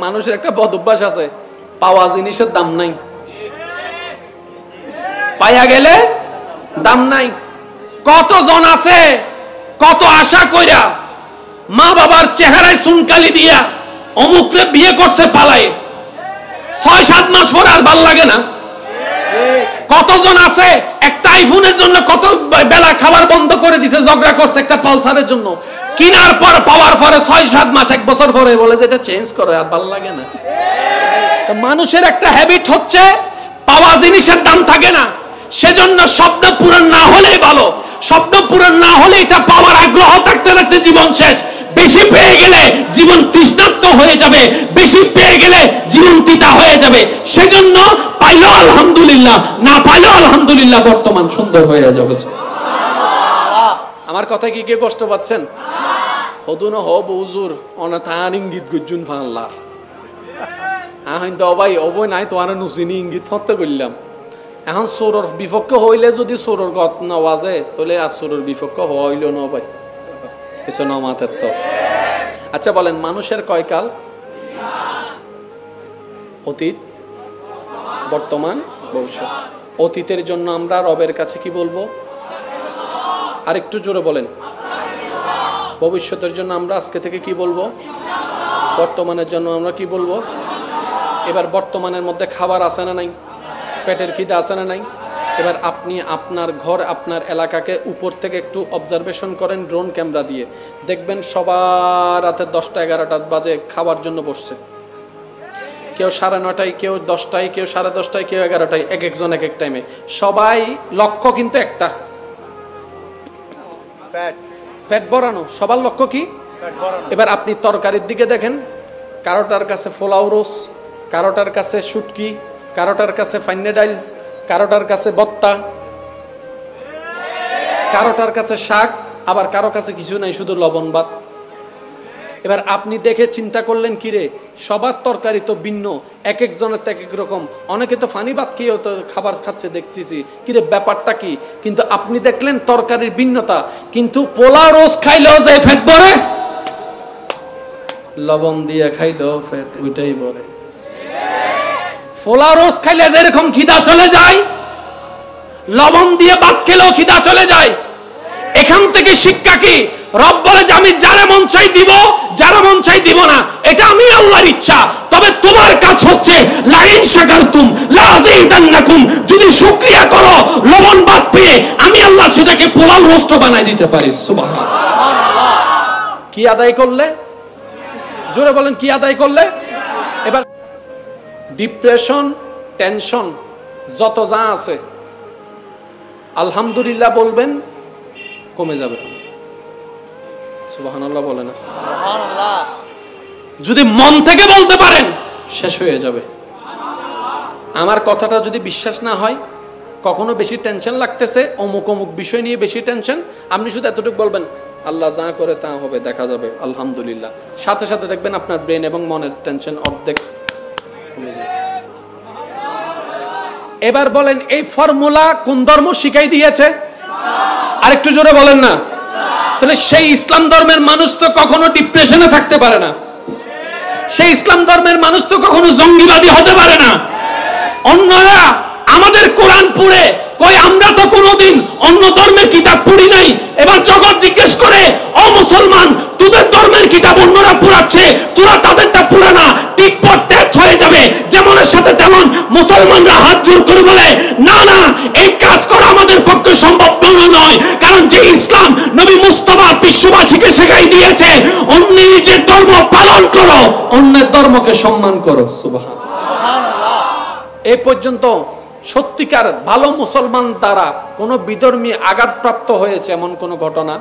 [SPEAKER 1] মানুষের একটা বদ অভ্যাস আছে, পাওয়া জিনিসের দাম নাই, পাইয়া গেলে দাম নাই। কতজন আছে কত আশা কইরা মা বাবার চেহারায় সুনকালি দিয়া অমুকরে বিয়ে করছে পালায়ে, 6-7 মাস পর আর ভাল লাগে না। কতজন আছে একটা আইফোনের জন্য কত বেলা খাবার বন্ধ করে দিছে, ঝগড়া করছে একটা পালসারের জন্য, কিনার পর পাওয়ার পরে 6-7 মাস 1 বছর পরে বলে যে এটা চেঞ্জ করে, আর ভাল লাগে না। মানুষের একটা হ্যাবিট হচ্ছে পাওয়া জিনিসের দাম থাকে না। সেজন্য স্বপ্ন পূরণ না হলেই ভালো। স্বপ্ন পূরণ না হলে এটা পাওয়ার আগ্রহ থাকতে থাকতে জীবন শেষ। বেশি পেয়ে গেলে জীবন তৃষ্ণার্ত হয়ে যাবে, বেশি পেয়ে গেলে জীবন তিতা হয়ে যাবে। সেজন্য পাইলেও আলহামদুলিল্লাহ, না পাইলেও আলহামদুলিল্লাহ, বর্তমান সুন্দর হয়ে যাবে। আমার কথা কি কেউ কষ্ট পাচ্ছেন? হদুন হব হুজুর অনাথান ইঙ্গিত গুজুন ফাল্লা আহইন তো ভাই অবই নাই তো আর নুসিনি ইঙ্গিত হতে করলাম। এখন সোরর বিপক্ষ হইলে যদি সোরর গত না বাজে, তাহলে আর সোরর বিপক্ষ হইল না ভাই, কিছু না মাতের তো। আচ্ছা বলেন, মানুষের কয় কাল? অতীত, বর্তমান, ভবিষ্যৎ। অতীতের জন্য আমরা রবের কাছে কি বলবো? আর একটু জোরে বলেন। ভবিষ্যতের জন্য আমরা আজকে থেকে কি বলবো? বর্তমানের জন্য আমরা কি বলবো? এবার বর্তমানের মধ্যে খাবার আছে না নাই? পেটের খিদা আছে না নাই? এবার আপনি আপনার ঘর, আপনার এলাকাকে উপর থেকে একটু অবজারভেশন করেন ড্রোন ক্যামেরা দিয়ে, দেখবেন সবার রাতে 10টা-11টা বাজে খাবার জন্য বসছে। কেউ 9:30, কেউ 10টায়, কেউ 10:30, কেউ 11টায়, এক একজন এক এক টাইমে। সবাই লক্ষ্য কিন্তু একটা, পেট ভরানো। সবার লক্ষ্য কি? এবার আপনি তরকারির দিকে দেখেন, কারোটার কাছে পোলাও রোস, কারোটার কাছে শুটকি, কারোটার কাছে ফাইনে ডাইল, কারোটার কাছে ভর্তা, কারোটার কাছে শাক, আবার কারো কাছে কিছু নাই, শুধু লবণ ভাত। এবার আপনি দেখে চিন্তা করলেন, কিরে সবার তরকারি তো ভিন্ন, এক একজনের তো এক এক রকম। অনেকে তো ফানি ভাত খেয়েও তো খাবার খাচ্ছে দেখতেছি, কিরে ব্যাপারটা কি? কিন্তু আপনি দেখলেন তরকারির ভিন্নতা, কিন্তু পোলাও রোজ খাইলেও যে পেট ভরে, লবণ দিয়ে খাইলেও পেট ওইটাই ভরে। পোলাও রোজ খাইলে যেরকম খিদা চলে যায়, লবণ দিয়ে ভাত খেলেও খিদা চলে যায়। এখান থেকে শিক্ষা কি? রব বলে যে আমি যারা মন চাই দিব, যারা মন চাই দিব না, এটা আমি আল্লাহর ইচ্ছা। তবে তোমার কাজ হচ্ছে লাইন শাকারতুম লাযিদান্নাকুম, যদি শুকরিয়া করো লবণ ভাত পেয়ে, আমি আল্লাহ সেটাকে পোলাও রোস্ট বানাই দিতে পারি। সুবহানাল্লাহ। কি আদায় করলে? জোরে বলেন, কি আদায় করলে? এবার ডিপ্রেশন, টেনশন যত যা আছে আলহামদুলিল্লাহ বলবেন, কমে যাবে। সুবহানাল্লাহ বলে না? সুবহানাল্লাহ। যদি মন থেকে বলতে পারেন শেষ হয়ে যাবে। আমার কথাটা যদি বিশ্বাস না হয়, কখনো বেশি টেনশন লাগতেছে অমুক অমুক বিষয় নিয়ে বেশি টেনশন, আপনি শুধু এতটুকু বলবেন আল্লাহ যা করে তা হবে, দেখা যাবে, আলহামদুলিল্লাহ। সাথে সাথে দেখবেন আপনার ব্রেন এবং মনের টেনশন অর্ধেক। এবার বলেন এই ফর্মুলা কোন ধর্ম শিখাই দিয়েছে? আরেকটু জোরে বলেন না। তাহলে সেই ইসলাম ধর্মের মানুষ তো কখনো ডিপ্রেশনে থাকতে পারে না, সেই ইসলাম ধর্মের মানুষ তো কখনো জঙ্গিবাদী হতে পারে না। অন্যরা আমাদের কোরআন পড়ে কই আমরা তো কোনোদিন অন্য ধর্মের কিতাব পড়ি নাই। এবার জগৎ জিজ্ঞেস করে, ও মুসলমান, তোদের ধর্মের কিতাব অন্যরা পড়াচ্ছে, তোরা তাদেরটা পড়ে না, ঠিক পড়তে হয়ে যাবে। যেমনের সাথে তেমন মুসলমানরা হাত জোর করে বলে, না না, এই কাজ করা আমাদের পক্ষে সম্ভব নয়। কারণ যে ইসলাম নবী মুস্তাফা বিশ্ববাসীকে শেখাই দিয়েছে, অন্য নিজের ধর্ম পালন করো, অন্যের ধর্মকে সম্মান করো। সুবহানাল্লাহ। এই পর্যন্ত সত্যিকার ভালো মুসলমান দ্বারা কোনো বিধর্মী আঘাতপ্রাপ্ত হয়েছে এমন কোনো ঘটনা?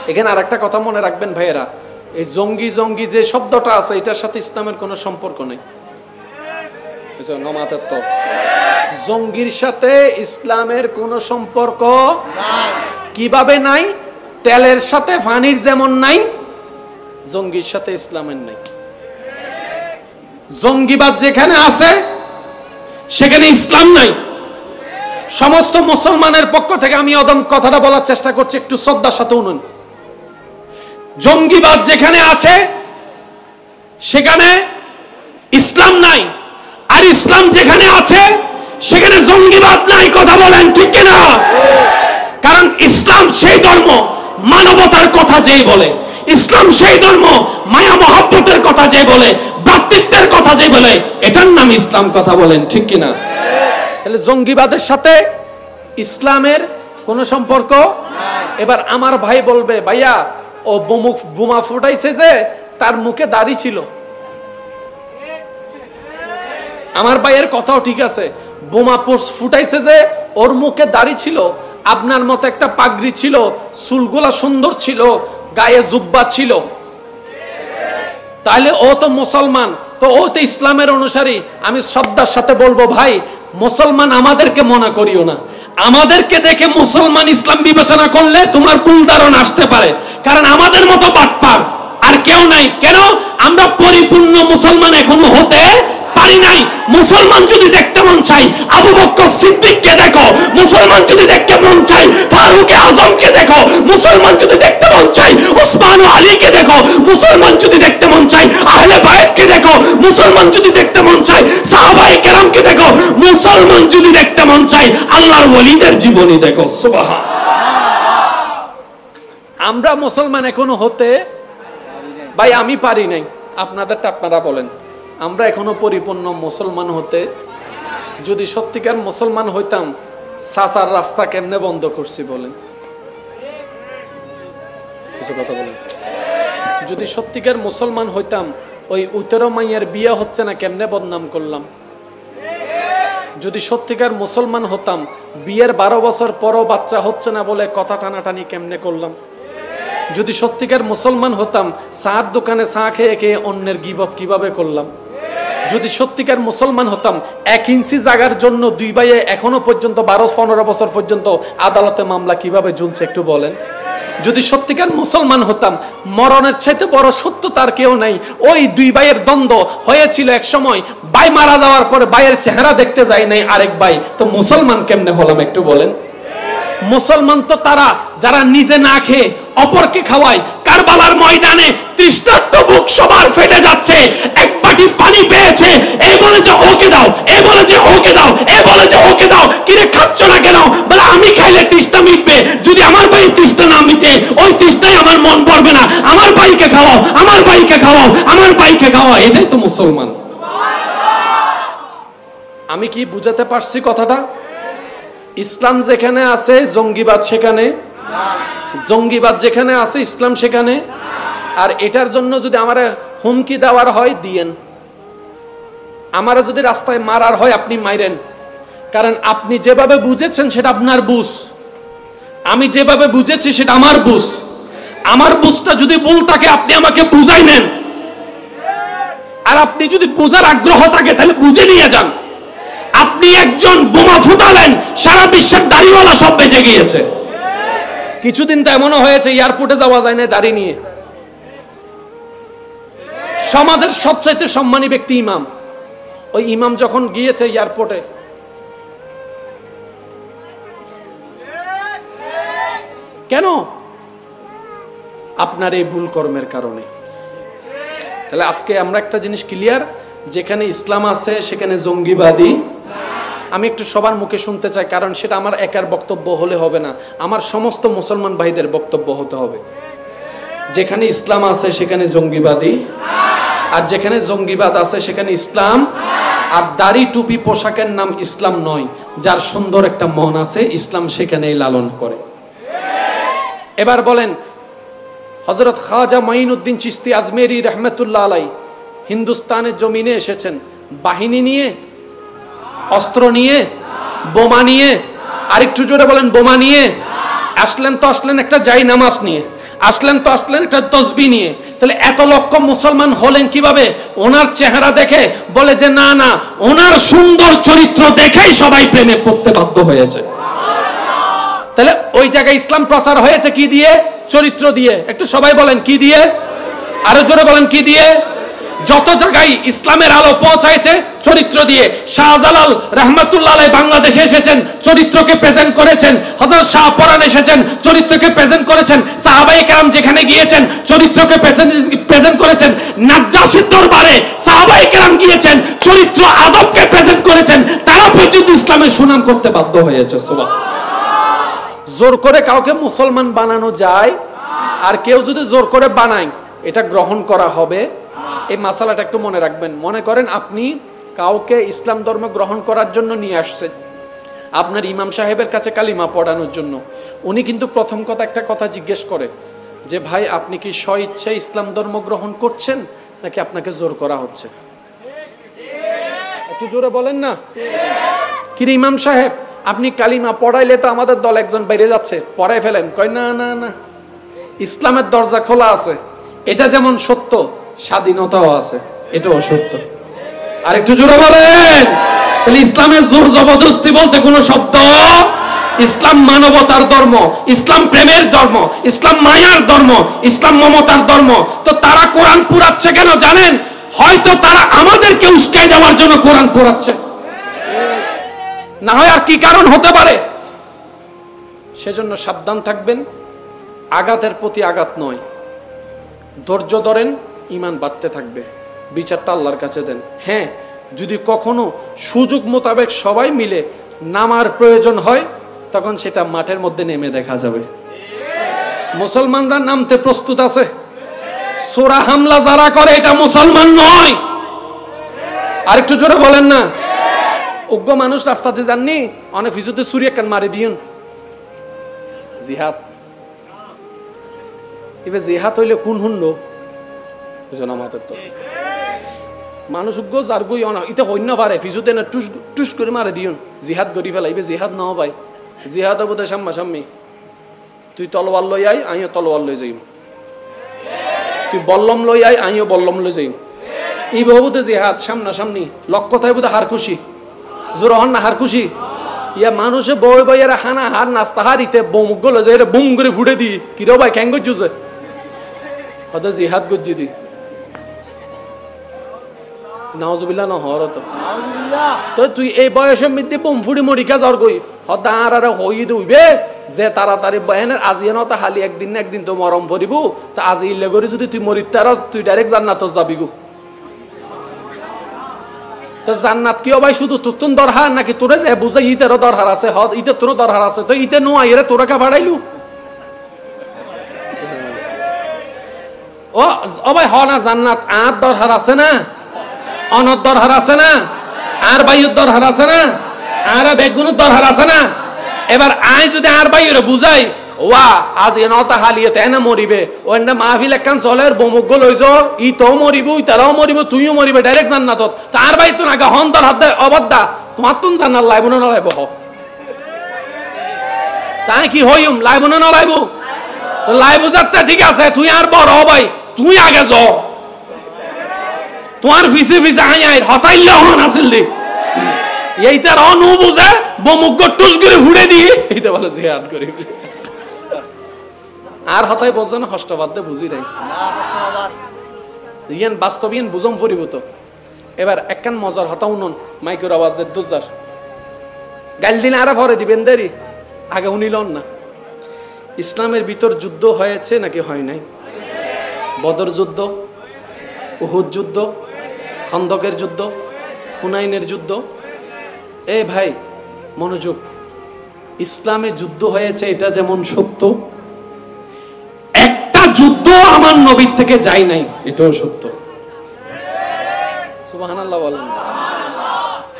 [SPEAKER 1] এখানে আরেকটা কথা মনে রাখবেন ভাইয়েরা, এই জঙ্গি জঙ্গি যে শব্দটা আছে এটার সাথে ইসলামের কোনো সম্পর্ক নেই। জঙ্গির সাথে ইসলামের কোনো সম্পর্ক কিভাবে নাই? তেলের সাথে পানির যেমন নাই, জঙ্গির সাথে ইসলামের নাই। জঙ্গিবাদ যেখানে আছে সেখানে ইসলাম নাই। সমস্ত মুসলমানের পক্ষ থেকে আমি অদম কথাটা বলার চেষ্টা করছি, একটু শ্রদ্ধার সাথে শুনুন। জঙ্গিবাদ যেখানে আছে সেখানে ইসলাম নাই, আর ইসলাম যেখানে আছে সেখানে জঙ্গিবাদ নাই। কথা বলেন ঠিক কিনা? কারণ ইসলাম সেই ধর্ম মানবতার কথা যেই বলে, ইসলাম সেই ধর্ম মায়া মহব্বতের কথা যে বলে, ভ্রাতৃত্বের কথা যে বলে, এটার নাম ইসলাম। কথা বলেন ঠিক কিনা? তাহলে জঙ্গিবাদের সাথে ইসলামের কোনো সম্পর্ক? এবার আমার ভাই বলবে, ভাইয়া ও বোমা ফুটাইছে যে তার মুখে দাড়ি ছিল। আমার ভাইয়ের কথাও ঠিক আছে, বোমা ফুটাইছে যে ওর মুখে দাড়ি ছিল, আপনার মতো একটা পাগড়ি ছিল, চুলগুলা সুন্দর ছিল, গায়ে জুব্বা ছিল, তাহলে ও তো মুসলমান, তো ও তো ইসলামের অনুসারী। আমি শ্রদ্ধার সাথে বলবো, ভাই মুসলমান আমাদেরকে মনে করিও না। আমাদেরকে দেখে মুসলমান ইসলাম বিবেচনা করলে তোমার ভুল ধারণা আসতে পারে, কারণ আমাদের মতো বাটপার আর কেউ নাই। কেন? আমরা পরিপূর্ণ মুসলমান এখনো হতে পারি নাই। মুসলমান যদি দেখতে মন চাই আবু বকর সিদ্দিককে দেখো, মুসলমান যদি দেখতে মন চাই ফারুক আজমকে দেখো, মুসলমান যদি দেখতে মন চাই ওসমান ও আলীকে দেখো, মুসলমান যদি দেখতে মন চাই আহলে বাইতকে দেখো, মুসলমান যদি দেখতে মন চাই সাহাবায়ে কেরামকে দেখো, মুসলমান যদি দেখতে মন চাই আল্লাহর ওলিদের জীবনী দেখো। সুবহানাল্লাহ। আমরা মুসলমান এখনো হতে, ভাই আমি পারি নাই, আপনাদেরটা আপনারা বলেন, আমরা এখনো পরিপূর্ণ মুসলমান হতে। যদি সত্যিকার মুসলমান হইতাম, সাসার রাস্তা কেমনে বন্ধ করছি বলেন? কিছু কথা বলেন। যদি সত্যিকার মুসলমান হইতাম, ওই ১৩ মাইয়ার বিয়ে হচ্ছে না কেমনে বদনাম করলাম? যদি সত্যিকার মুসলমান হতাম, বিয়ের ১২ বছর পরও বাচ্চা হচ্ছে না বলে কথা টানাটানি কেমনে করলাম? যদি সত্যিকার মুসলমান হতাম, চার দোকানে চা খেয়ে খেয়ে অন্যের গীবত কিভাবে করলাম? যদি সত্যিকার মুসলমান হতাম, ১ ইঞ্চি জায়গার জন্য দুই ভাইয়ে এখনো পর্যন্ত ১২-১৫ বছর পর্যন্ত আদালতে মামলা কিভাবে ঝুলছে একটু বলেন? যদি সত্যিকার মুসলমান হতাম, মরণের চাইতে বড় সত্য তার কেউ নাই। ওই দুই ভাইয়ের দ্বন্দ্ব হয়েছিল এক সময়, ভাই মারা যাওয়ার পরে ভাইয়ের চেহারা দেখতে যায় নাই আরেক ভাই, তো মুসলমান কেমনে হলাম একটু বলেন? মুসলমান তো তারা যারা নিজে না খেয়ে অপরকে খাওয়ায়। কারবালার ময়দানে তৃষ্ণার্ত বুক সবার ফেটে যাচ্ছে, এক বাটি পানি পেয়েছে, এই বলে যে ওকে দাও, এই বলে যে ওকে দাও, এই বলে যে ওকে দাও। কিরে খাচ্ছ না কেন? বলে আমি খাইলে তৃষ্ণা মিটবে, যদি আমার ভাই তৃষ্ণা না মিটে ওই তৃষ্ণায় আমার মন পড়বে না। আমার ভাইকে খাওয়াও, আমার ভাইকে খাওয়াও, আমার ভাইকে খাওয়াও, এটাই তো মুসলমান। আমি কি বুঝাতে পারছি কথাটা? ইসলাম যেখানে আছে জঙ্গিবাদ সেখানে, জঙ্গিবাদ যেখানে আছে ইসলাম সেখানে। আর এটার জন্য যদি আমার হুমকি দেওয়ার হয় দিয়েন, আমার যদি রাস্তায় মারার হয় আপনি মাইরেন, কারণ আপনি যেভাবে বুঝেছেন সেটা আপনার বুঝ, আমি যেভাবে বুঝেছি সেটা আমার বুঝ। আমার বুঝটা যদি ভুল থাকে আপনি আমাকে বুঝাই নেন,
[SPEAKER 2] আর আপনি যদি বোঝার আগ্রহ থাকে তাহলে বুঝে নিয়ে যান। আপনি একজন বোমা ফুটালেন, সারা বিশ্বের দাড়িওয়ালা সব বেঁচে গিয়েছে।
[SPEAKER 1] কিছুদিন তো এমনও হয়েছে এয়ারপোর্টে যাওয়া যায় না দাড়ি নিয়ে। সমাজের সবচাইতে সম্মানী ব্যক্তি ইমাম, ওই ইমাম যখন গিয়েছে এয়ারপোর্টে, কেন? আপনার এই ভুল কর্মের কারণে। তাহলে আজকে আমরা একটা জিনিস ক্লিয়ার, যেখানে ইসলাম আছে সেখানে জঙ্গিবাদী। আমি একটু সবার মুখে শুনতে চাই, কারণ সেটা আমার একার বক্তব্য হলে হবে না, আমার সমস্ত মুসলমান ভাইদের বক্তব্য হতে হবে। যেখানে ইসলাম আছে সেখানে জঙ্গিবাদী, আর যেখানে জঙ্গিবাদ আছে সেখানে ইসলাম। আর দাড়ি টুপি পোশাকের নাম ইসলাম নয়। যার সুন্দর একটা মন আছে, ইসলাম সেখানেই লালন করে। এবার বলেন, হযরত খাজা মাইনুদ্দিন চিশতি আজমেরি রহমতুল্লাহ আলাই হিন্দুস্তানের জমিনে এসেছেন বাহিনী নিয়ে, অস্ত্র নিয়ে, বোমা নিয়ে। আরেকটু জোরে বলেন, বোমা নিয়ে আসলেন তো আসলেন একটা জাই নামাজ নিয়ে, আসলেন তো আসলেন একটা তসবিহ নিয়ে। তাহলে এত লক্ষ মুসলমান হলেন কিভাবে? ওনার চেহারা দেখে বলে যে না না, ওনার সুন্দর চরিত্র দেখেই সবাই প্রেমে পড়তে বাধ্য হয়েছে। তাহলে ওই জায়গায় ইসলাম প্রচার হয়েছে কি দিয়ে? চরিত্র দিয়ে। একটু সবাই বলেন কি দিয়ে? আরো জোরে বলেন কি দিয়ে? যত জায়গায় ইসলামের আলো পৌঁছাইছে চরিত্র দিয়ে। শাহজালাল রহমতুল্লাহ আলাইহি বাংলাদেশে এসেছেন, চরিত্রকে প্রেজেন্ট করেছেন। হযরত শাহ পরান এসেছেন, চরিত্রকে প্রেজেন্ট করেছেন। সাহাবায়ে কেরাম যেখানে গিয়েছেন চরিত্রকে প্রেজেন্ট করেছেন। নাজ্জাশীর দরবারে সাহাবায়ে কেরাম গিয়েছেন, চরিত্র আদবকে প্রেজেন্ট করেছেন। তারা পর্যন্ত ইসলামের সুনাম করতে বাধ্য হয়েছে। সুবহানাল্লাহ। জোর করে কাউকে মুসলমান বানানো যায়, আর কেউ যদি জোর করে বানায় এটা গ্রহণ করা হবে। এই মাসালাটা একটু মনে রাখবেন। মনে করেন আপনি কাউকে ইসলাম ধর্ম গ্রহণ করার জন্য নিয়ে আসছেন আপনার ইমাম সাহেবের কাছে কালিমা পড়ানোর জন্য। উনি কিন্তু প্রথম একটা কথা জিজ্ঞেস করে যে ভাই আপনি কি স্বইচ্ছায় ইসলাম ধর্ম গ্রহণ করছেন নাকি আপনাকে জোর করা হচ্ছে? একটু জোরে বলেন না। কি রে ইমাম সাহেব, আপনি কালিমা পড়াইলে তো আমাদের দল একজন বাইরে যাচ্ছে, পড়াই ফেলেন। কয় না না না, ইসলামের দরজা খোলা আছে। এটা যেমন সত্য, স্বাধীনতাও আছে, এটাও সত্য।
[SPEAKER 2] আর একটু জোরে বলেন। তাহলে ইসলামের জোর জবরদস্তি বলতে কোনো শব্দ। ইসলাম মানবতার ধর্ম, ইসলাম প্রেমের ধর্ম, ইসলাম মায়ার ধর্ম, ইসলাম মমতার ধর্ম। তো তারা কোরআন পুরাচ্ছে কেন জানেন? হয়তো তারা আমাদেরকে উস্কাই দেওয়ার জন্য কোরআন পুরাচ্ছে, না হয় আর কি কারণ হতে পারে।
[SPEAKER 1] সেজন্য সাবধান থাকবেন। আঘাতের প্রতি আঘাত নয়, ধৈর্য ধরেন, ঈমান বাড়তে থাকবে। বিচারটা আল্লাহর কাছে দেন। হ্যাঁ, যদি কখনো সুযোগ মোতাবেক সবাই মিলে নামার প্রয়োজন হয় তখন সেটা মাঠের মধ্যে নেমে দেখা যাবে। মুসলমানরা নামতে প্রস্তুত আছে। সোরা হামলা যারা করে এটা মুসলমান নয়। আরেকটু জোরে বলেন না। উগ্র মানুষ রাস্তাতে যাননি, অনেক ফিজুতে ছুরি একখান মারি দিন। জিহাদ, এবার জিহাদ হইলে কোন হুনলো আমাদের তো মানুষ উগ্র যার গই ইতে হইন না পারে, ফিজুতে না টুস টুস করে মারে দিন। জিহাদ করি ফেলা, এবার জিহাদ ন ভাই। জিহাদ হবো তো সাম্মা সাম্মি। তুই তলোয়ার লই আই, আইও তলোয়ার লই যাই। তুই বল্লম লই আই, আইও বল্লম লই যাই। এই বাবু তো জিহাদ সামনা সামনি। লক্ষ্য তাই বোধ হার খুশি, জোর হন না হার খুশি। ইয়া মানুষে বই বইয়েরা হানা হার নাস্তা হারিতে বোম গলো যে বুম করে ফুটে দি কিরো ভাই ক্যাং গজ্জুছে হয়তো জিহাদ গজ্জি দি নাউজুবিল্লাহ না হর তো তুই এই বয়সের মধ্যে বোম ফুড়ি মরি কাজ আর গই হদা আর হই দইবে যে তাড়াতাড়ি বয়ানের আজি ন তা হালি একদিন না একদিন তো মরম ভরিব তা আজি ইল্লে করে যদি তুই মরিত তারস তুই ডাইরেক্ট জান্নাত যাবি গো। তো জান্নাত কি ভাই শুধু তুতুন দরহার নাকি তোরে যে বুঝাই ইতেরও দরহার আছে? হদ ইতে তোর দরহার আছে, তো ইতে নো আইরে তোরা কা ভাড়াইলু ও ভাই হ না জান্নাত আর দরহার আছে না, অনর দরহার আছে না, আর বাইয়ের দরহার আছে না, আর বেগুনের দরহার আছে না। এবার আই যদি আর বাইরে বুঝাই ওয়া আজ এনতা হালিয়ে তেনা মরিবে ওন্ডা মাহফিল একখান চলে বমুক গো লইজ ই তো মরিব ই তারাও মরিব তুইও মরিবে ডাইরেক্ট জান্নাতত। তার ভাই তো নাগা হন তোর হাত দে অবদ্দা তোমার তুন জান্নাত লাইব না লাইব হ তাই কি হইম লাইব না লাইব তো লাইব যাতে ঠিক আছে তুই আর বড় ভাই তুই আগে য
[SPEAKER 2] তোমার ফিসে ফিসে আই আই হতাইলে হন আসলে এইটার অনু বুঝে বমুক টুস করে ফুড়ে দিয়ে এইটা বলে জিহাদ করি আর হতাই বোঝে না হষ্টবাদ দে বুঝি নাই ইয়ান বাস্তবিয়ান বুঝম পরিবত এবার একখান মজার হতা উনন মাইকের আওয়াজের দুজার গাল দিন আরে ভরে দিবেন দেরি আগে উনিলন না ইসলামের ভিতর যুদ্ধ হয়েছে নাকি হয় নাই বদর যুদ্ধ উহুদ যুদ্ধ খন্দকের যুদ্ধ হুনাইনের যুদ্ধ এ ভাই মনোযোগ ইসলামে যুদ্ধ হয়েছে এটা যেমন সত্য একটা যুদ্ধ আমার নবীর থেকে যায় নাই এটাও সত্য সুবহানাল্লাহ বলেন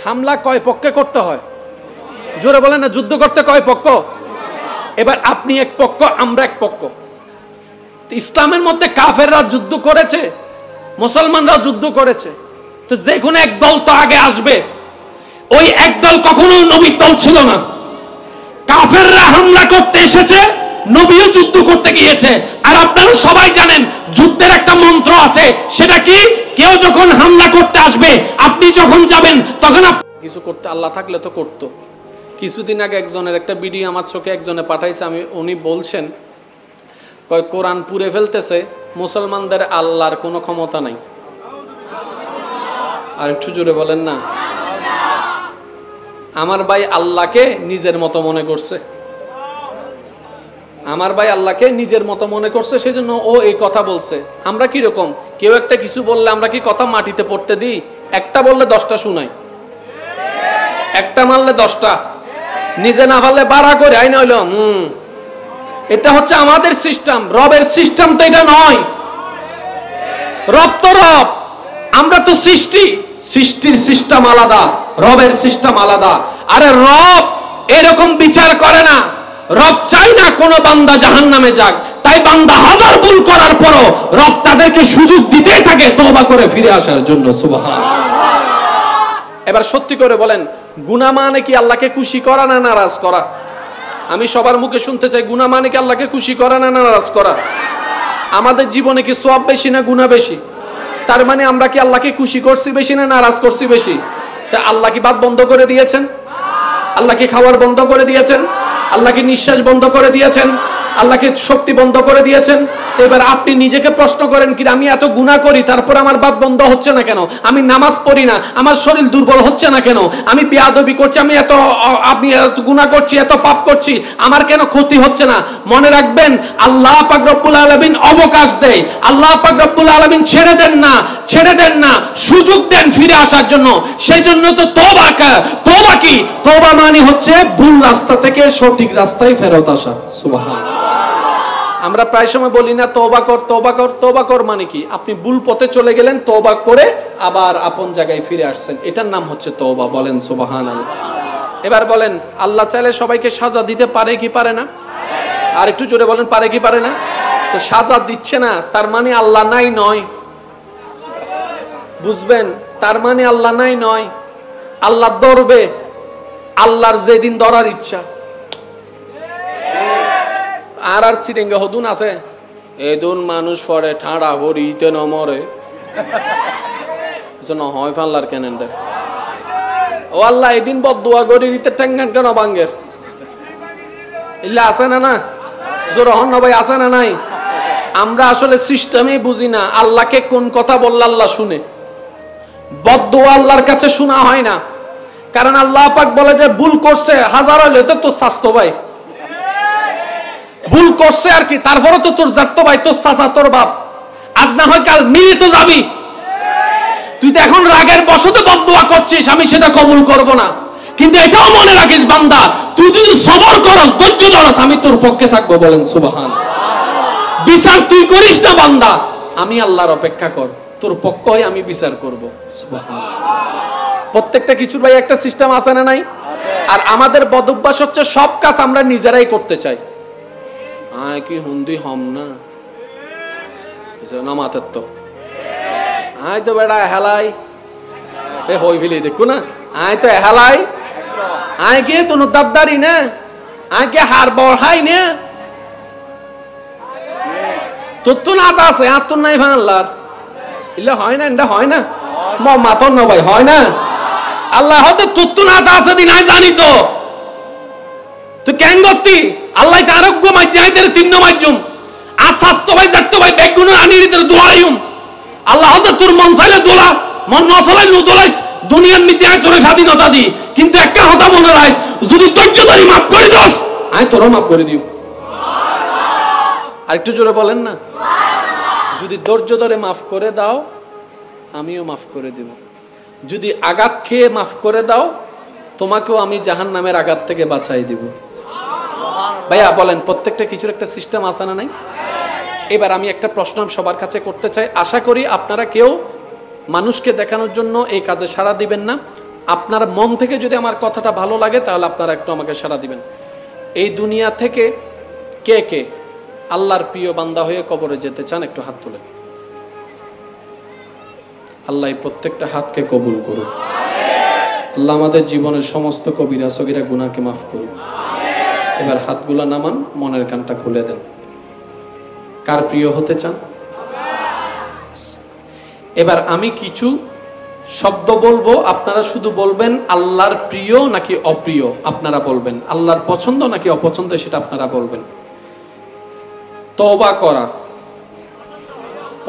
[SPEAKER 2] হামলা কয় পক্ষে করতে হয় জোরে বলেন না যুদ্ধ করতে কয় পক্ষ এবার আপনি এক পক্ষ আমরা এক পক্ষ ইসলামের মধ্যে কাফেররা যুদ্ধ করেছে মুসলমানরা যুদ্ধ করেছে তো যে কোনো এক দল তো আগে আসবে ওই এক দল কখনো নবীর দল ছিল না কাফেররা হামলা করতে এসেছে নবীও যুদ্ধ করতে গিয়েছে আর আপনারা সবাই জানেন যুদ্ধের একটা মন্ত্র আছে সেটা কি কেউ যখন হামলা করতে আসবে আপনি যখন যাবেন তখন কিছু করতে আল্লাহ থাকলে তো করতো কিছুদিন আগে একজনের একটা ভিডিও আমার চোখে একজনে পাঠাইছে উনি বলছেন কয় কোরআন পুড়ে ফেলতেছে মুসলমানদের আল্লাহর কোনো ক্ষমতা নাই আর একটু জোরে বলেন না আমার ভাই আল্লাহকে নিজের মতো মনে করছে আমার ভাই আল্লাহকে নিজের মতো মনে করছে সেজন্য ও এই কথা বলছে আমরা কি রকম কেউ একটা কিছু বললে আমরা কি কথা মাটিতে পড়তে দিই একটা বললে 10টা শুনাই একটা মারলে 10টা নিজে না পারলে বাড়া করে আই নইল এটা হচ্ছে আমাদের সিস্টেম রবের সিস্টেম তো এটা নয় রব তো রব আমরা তো সৃষ্টির সিস্টেম আলাদা রবের সিস্টেম আলাদা আরে রব এরকম বিচার করে না রব চাই না কোন বান্দা জাহান্নামে যাক তাই বান্দা হাজার ভুল করার পরও রব তাদেরকে সুযোগ দিতেই থাকে তওবা করে ফিরে আসার জন্য সুবহানাল্লাহ এবার সত্যি করে বলেন গুনাহ মানে কি আল্লাহকে খুশি করা না নারাজ করা আমি সবার মুখে শুনতে চাই গুনাহ মানে কি আল্লাহকে খুশি করা না নারাজ করা আমাদের জীবনে কি সওয়াব বেশি না গুনাহ বেশি তার মানে আমরা কি আল্লাহকে খুশি করছি বেশি না নারাজ করছি বেশি তা আল্লাহ কি বাত বন্ধ করে দিয়েছেন আল্লাহ কি খাওয়ার বন্ধ করে দিয়েছেন আল্লাহ কি নিঃশ্বাস বন্ধ করে দিয়েছেন আল্লাহকে শক্তি বন্ধ করে দিয়েছেন এবার আপনি নিজেকে প্রশ্ন করেন কি আমি এত গুনাহ করি তারপর আমার বাত বন্ধ হচ্ছে না কেন আমি নামাজ পড়ি না আমার শরীর দুর্বল হচ্ছে না কেন আমি বেয়াদবি করছি আমি আপনি এত গুনাহ করছি এত পাপ করছি আমার কেন ক্ষতি হচ্ছে না মনে রাখবেন আল্লাহ পাক রব্বুল আলামিন অবকাশ দেয় আল্লাহ পাক রব্বুল আলামিন ছেড়ে দেন না সুযোগ দেন ফিরে আসার জন্য সেজন্য তো তওবা কি তওবা মানে হচ্ছে ভুল রাস্তা থেকে সঠিক রাস্তায় ফেরত আসা সুবহানাল্লাহ আমরা প্রায় সময় বলি না তওবা কর মানে কি আপনি ভুল পথে চলে গেলেন তওবা করে আবার আপন জায়গায় ফিরে আসছেন এটার নাম হচ্ছে তওবা বলেন সুবহানাল্লাহ এবার বলেন আল্লাহ চাইলে সবাইকে সাজা দিতে পারে কি পারে না আর একটু জোরে বলেন পারে কি পারে না তো সাজা দিচ্ছে না তার মানে আল্লাহ নাই নয় বুঝবেন তার মানে আল্লাহ নাই নয় আল্লাহ ধরবে আল্লাহর যেদিন ধরার ইচ্ছা আর সিরিঙ্গা হদুন আছে এদুন মানুষ পরে ঠাড়া হরিতে নমরে হয় ফাল্লার কেনেন ও আল্লাহ এদিন বদুয়া গড়ি দিতে ঠ্যাঙ্গান কেন বাঙ্গের ইল্লা আছে না জোর হন না ভাই আছে না নাই আমরা আসলে সিস্টেমে বুঝি না আল্লাহকে কোন কথা বললে আল্লাহ শুনে বদদুয়া আল্লাহর কাছে শোনা হয় না কারণ আল্লাহ পাক বলে যে ভুল করছে হাজার হইলে তো তোর স্বাস্থ্য ভাই ভুল করছে আর কি তারপরে তো তোর জাত ভাই তোর চাচা তোর বাপ আজ না হয় কাল মিলে তো যাবি তুই তো এখন রাগের বশতে বদদুয়া করছিস আমি সেটা কবুল করব না কিন্তু এটাও মনে রাখিস বান্দা তুই যদি সবর করস ধৈর্য ধরস আমি তোর পক্ষে থাকবো বলেন সুবহানাল্লাহ বিচার তুই করিস না বান্দা আমি আল্লাহর অপেক্ষা কর তোর পক্ষ হয়ে আমি বিচার করব সুবহানাল্লাহ প্রত্যেকটা কিছুর ভাই একটা সিস্টেম আছে না নাই আর আমাদের বদ অভ্যাস হচ্ছে সব কাজ আমরা নিজেরাই করতে চাই আয় কি হুন্দি হম না না মাথার তো আয় তো বেড়া হেলাই এ হই ফেলি দেখো না আয় তো হেলাই আয় কে তো দাদারি না আয় কে হার বড়াই না তোর তো না আছে আর তোর নাই ভাঙলার ইল্লা হয় না এটা হয় না মাতন না ভাই, হয় না? আল্লাহ হয়তো তুত্তু না আছে দি নাই জানি তো তুই কেন করতি আল্লাহ তে আরোগ্য মাইজাইদের তিন মাইজুম আর স্বাস্থ্য ভাই যাত্য ভাই বেগুন আনি রিদের দোলাইম আল্লাহ হয়তো তোর মন চাইলে দোলা মন নচলাই দোলাইস দুনিয়ার মধ্যে আয় তোর স্বাধীনতা দি, কিন্তু একটা কথা মনে রাখিস, যদি ধৈর্য ধরি মাফ করে দাস আমি তোরও মাফ করে দিও।
[SPEAKER 1] আর একটু জোরে বলেন না, যদি ধৈর্য ধরে মাফ করে দাও আমিও মাফ করে দিব, যদি আঘাত খেয়ে মাফ করে দাও তোমাকেও আমি জাহান্নামের আঘাত থেকে বাঁচাই দিব। ভাইয়া বলেন, প্রত্যেকটা কিছুর একটা সিস্টেম আছে না নাই? এবার আমি একটা প্রশ্ন সবার কাছে করতে চাই, আশা করি আপনারা কেউ মানুষকে দেখানোর জন্য এই কাজে সাড়া দিবেন না। আপনার মন থেকে যদি আমার কথাটা ভালো লাগে তাহলে আপনারা একটু আমাকে সাড়া দিবেন। এই দুনিয়া থেকে কে কে আল্লাহর প্রিয় বান্দা হয়ে কবরে যেতে চান? একটু হাত তুলেন। আল্লাহ প্রত্যেকটা হাতকে কবুল করুন। আল্লাহ আমাদের জীবনের সমস্ত কবিরা সগীরা গুনাহকে মাফ করুন। এবার হাতগুলা নামান, মনের কানটা খুলে দেন। কার প্রিয় হতে চান? এবার আমি কিছু শব্দ বলবো, আপনারা শুধু বলবেন আল্লাহর প্রিয় নাকি অপ্রিয় আপনারা বলবেন, আল্লাহর পছন্দ নাকি অপছন্দ সেটা আপনারা বলবেন। তওবা করা,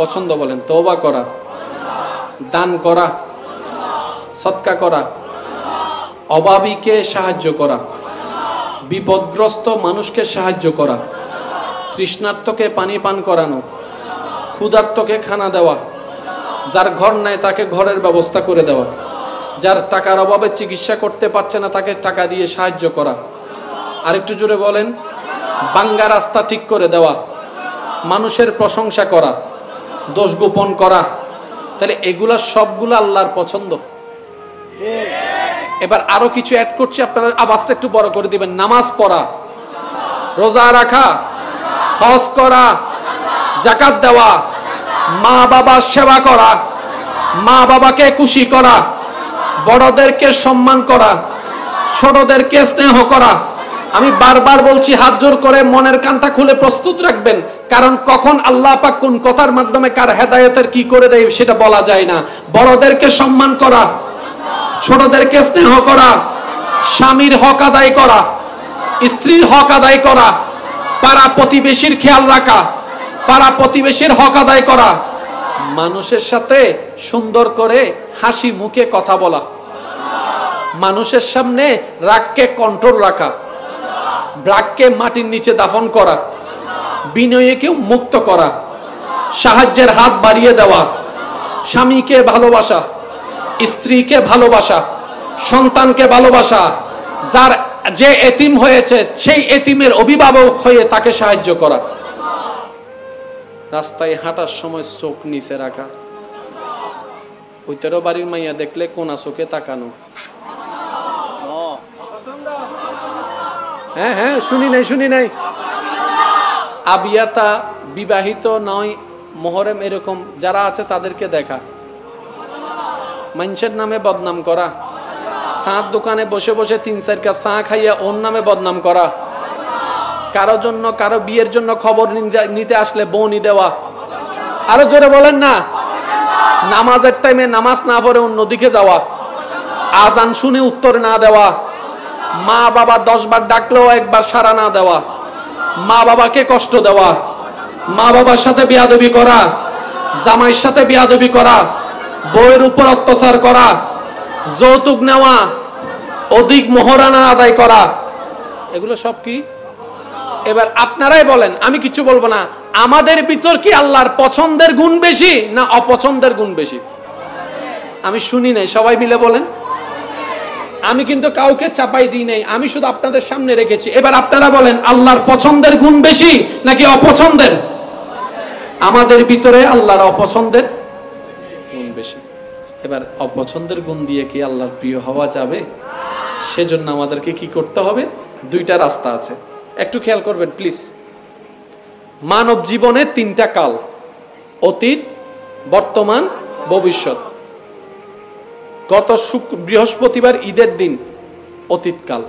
[SPEAKER 1] পছন্দ বলেন। তওবা করা, দান করা, সদকা করা, অভাবীকে সাহায্য করা, বিপদগ্রস্ত মানুষকে সাহায্য করা, তৃষ্ণার্তকে পানি পান করানো, ক্ষুধার্তকে খানা দেওয়া, যার ঘর নাই তাকে ঘরের ব্যবস্থা করে দেওয়া, যার টাকার অভাবে চিকিৎসা করতে পারছে না তাকে টাকা দিয়ে সাহায্য করা। আরেকটু জোরে বলেন, ভাঙ্গা রাস্তা ঠিক করে দেওয়া, মানুষের প্রশংসা করা, দোষ গোপন করা। তাহলে এগুলা সবগুলো আল্লাহর পছন্দ। এবার আরো কিছু অ্যাড করছি, আপনারা আওয়াজটা একটু বড় করে দিবেন। নামাজ পড়া, রোজা রাখা, হজ করা, যাকাত দেওয়া, মা বাবার সেবা করা, মা বাবাকে খুশি করা, বড়দেরকে সম্মান করা, ছোটদেরকে স্নেহ করা। আমি বারবার বলছি, হাত জোর করে মনের কানটা খুলে প্রস্তুত রাখবেন, কারণ কখন আল্লাহ পাক কোন কথার মাধ্যমে কার হেদায়েতের কি করে দেয় সেটা বলা যায় না। বড়দেরকে সম্মান করা, ছোটদেরকে স্নেহ করা, স্বামীর হক আদায় করা, স্ত্রীর হক আদায় করা, পাড়া প্রতিবেশীর খেয়াল রাখা, পাড়া প্রতিবেশীর হক আদায় করা, মানুষের সাথে সুন্দর করে হাসি মুখে কথা বলা, মানুষের সামনে রাগকে কন্ট্রোল রাখা, রাগকে মাটির নিচে দাফন করা, বিনয়কে মুক্ত করা, সাহায্যের হাত বাড়িয়ে দেওয়া, স্বামীকে ভালোবাসা, স্ত্রীকে ভালোবাসা, সন্তানকে ভালোবাসা, যার যে এতিম হয়েছে সেই এতিমের অভিভাবক হয়ে তাকে সাহায্য করা, রাস্তায় হাঁটার সময় চোখ নিচে রাখা, ওইটারও বাড়ির মাইয়া দেখলে কোনা চোখে তাকানো। হ্যাঁ হ্যাঁ, শুনি নাই। আবিয়াতা, বিবাহিত নয়, মোহরম, এরকম যারা আছে তাদেরকে দেখা, মানুষের নামে বদনাম করা, চাঁদ দোকানে বসে বসে 3-4 কাপ চা খাইয়া ওর নামে বদনাম করা, কারো জন্য কারো বিয়ের জন্য খবর নিতে আসলে বউনি দেওয়া। আরো জোরে বলেন না। নামাজের টাইমে নামাজ না পড়ে অন্যদিকে যাওয়া, আজান শুনে উত্তর না দেওয়া, মা বাবা 10 বার ডাকলেও একবার সাড়া না দেওয়া, মা বাবাকে কষ্ট দেওয়া, মা বাবার সাথে বেয়াদবি করা, জামাইয়ের সাথে বেয়াদবি করা, বউয়ের উপর অত্যাচার করা, যৌতুক নেওয়া, অধিক মোহরানা আদায় করা, এগুলো সব কি? এবার আপনারাই বলেন, আমি কিছু বলবো না। আমাদের ভিতর কি আল্লাহর পছন্দের গুণ বেশি না অপছন্দের গুণ বেশি? আমি শুনি নাই, সবাই মিলে বলেন। আমি কিন্তু কাউকে চাপাই দিই নাই, আমি শুধু আপনাদের সামনে রেখেছি। এবার আপনারা বলেন, আল্লাহর পছন্দের গুণ বেশি নাকি অপছন্দের? আমাদের ভিতরে আল্লাহর অপছন্দের গুণ বেশি। এবার অপছন্দের গুণ দিয়ে কি আল্লাহর প্রিয় হওয়া যাবে? সেজন্য আমাদেরকে কি করতে হবে? 2টা রাস্তা আছে, একটু খেয়াল করবেন প্লিজ। মানব জীবনে 3টা কাল, অতীত, বর্তমান, ভবিষ্যৎ। গত বৃহস্পতিবার ঈদের দিন অতীতকাল,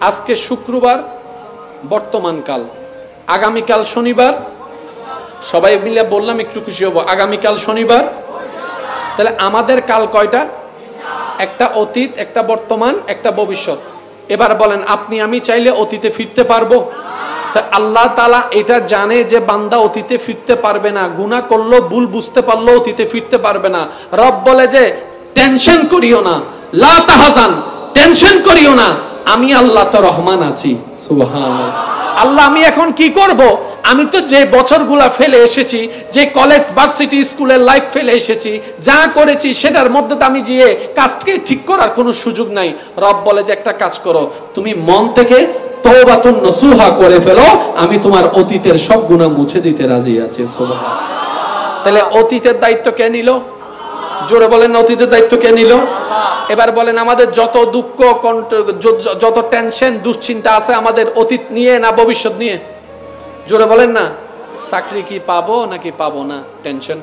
[SPEAKER 1] আজকে শুক্রবার বর্তমান কাল, আগামীকাল শনিবার, সবাই মিলে বললাম একটু খুশি হব, আগামীকাল শনিবার তাহলে আমাদের কাল কয়টা? একটা অতীত, একটা বর্তমান, একটা ভবিষ্যৎ। এবার বলেন আপনি আমি চাইলে অতীতে ফিরতে পারবো? তা আল্লাহ তাআলা এটা জানে যে বান্দা অতীতে ফিরতে পারবে না, গুনাহ করলো, ভুল বুঝতে পারলো, অতীতে ফিরতে পারবে না। রব বলে যে টেনশন করিও না, লা তাহজান, টেনশন করিও না, আমি আল্লাহ তো রহমান আছি। সুবহানাল্লাহ। আল্লাহ আমি এখন কি করব? আমি তো যে বছরগুলা ফেলে এসেছি, যে কলেজ ভার্সিটি স্কুলের লাইফ ফেলে এসেছি, যা করেছি সেটার মধ্যে তো আমি গিয়ে কাজকে ঠিক করার কোনো সুযোগ নাই। রব বলে যে একটা কাজ করো, তুমি মন থেকে তওবাতুন নসুহা করে ফেলো, আমি তোমার অতীতের সব গুনাহ মুছে দিতে রাজি আছি। সুবহানাল্লাহ। তাহলে অতীতের দায়িত্ব কে নিল? জোরে বলেন, অতীতের দায়িত্ব কে নিল? এবার বলেন আমাদের যত দুঃখ, যত টেনশন, দুশ্চিন্তা আছে আমাদের অতীত নিয়ে না ভবিষ্যৎ নিয়ে? জোরে বলেন না। চাকরি কি পাবো নাকি পাবো না? টেনশন।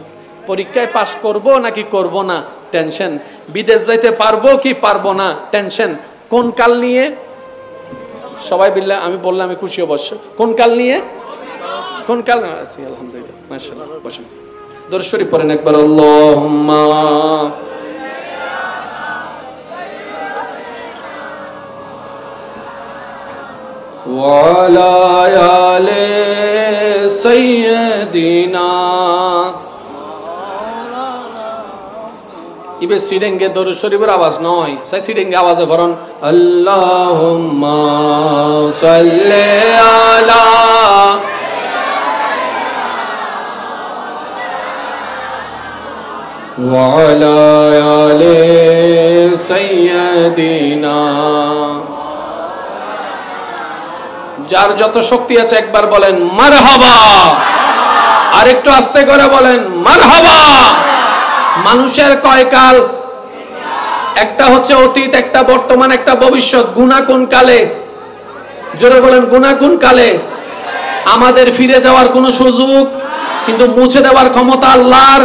[SPEAKER 1] পরীক্ষায় পাশ করব নাকি করব না? টেনশন। বিদেশ যাইতে পারবো কি পারবো না? টেনশন। কোন কাল নিয়ে? সবাই বিল্লাহ আমি বললাম আমি খুশি অবশ্য। কোন কাল নিয়ে? কোন কাল? আছি আলহামদুলিল্লাহ, মাশাআল্লাহ। বসুন, দরুদ শরীফ পড়েন একবার। আল্লাহুম্মা ওয়ালা আলে সাইয়্যিদিনা। ইবে সিডেঙ্গে দরুদ শরীফের আওয়াজ নয়, সেই সিডেঙ্গে আওয়াজে পড়ুন আল্লাহুম্মা সাল্লি আলা ওয়ালা আলে সাইয়্যিদিনা। যার যত শক্তি আছে একবার বলেন মারহাবা। আর একটু আস্তে করে বলেন মারহাবা। মানুষের কয় কাল? একটা হচ্ছে অতীত, একটা বর্তমান, একটা ভবিষ্যৎ। গুনাহ কোন কালে? জোরে বলেন, গুনাহ কোন কালে? আমাদের ফিরে যাওয়ার কোনো সুযোগ, কিন্তু মুছে দেওয়ার ক্ষমতা আল্লাহর।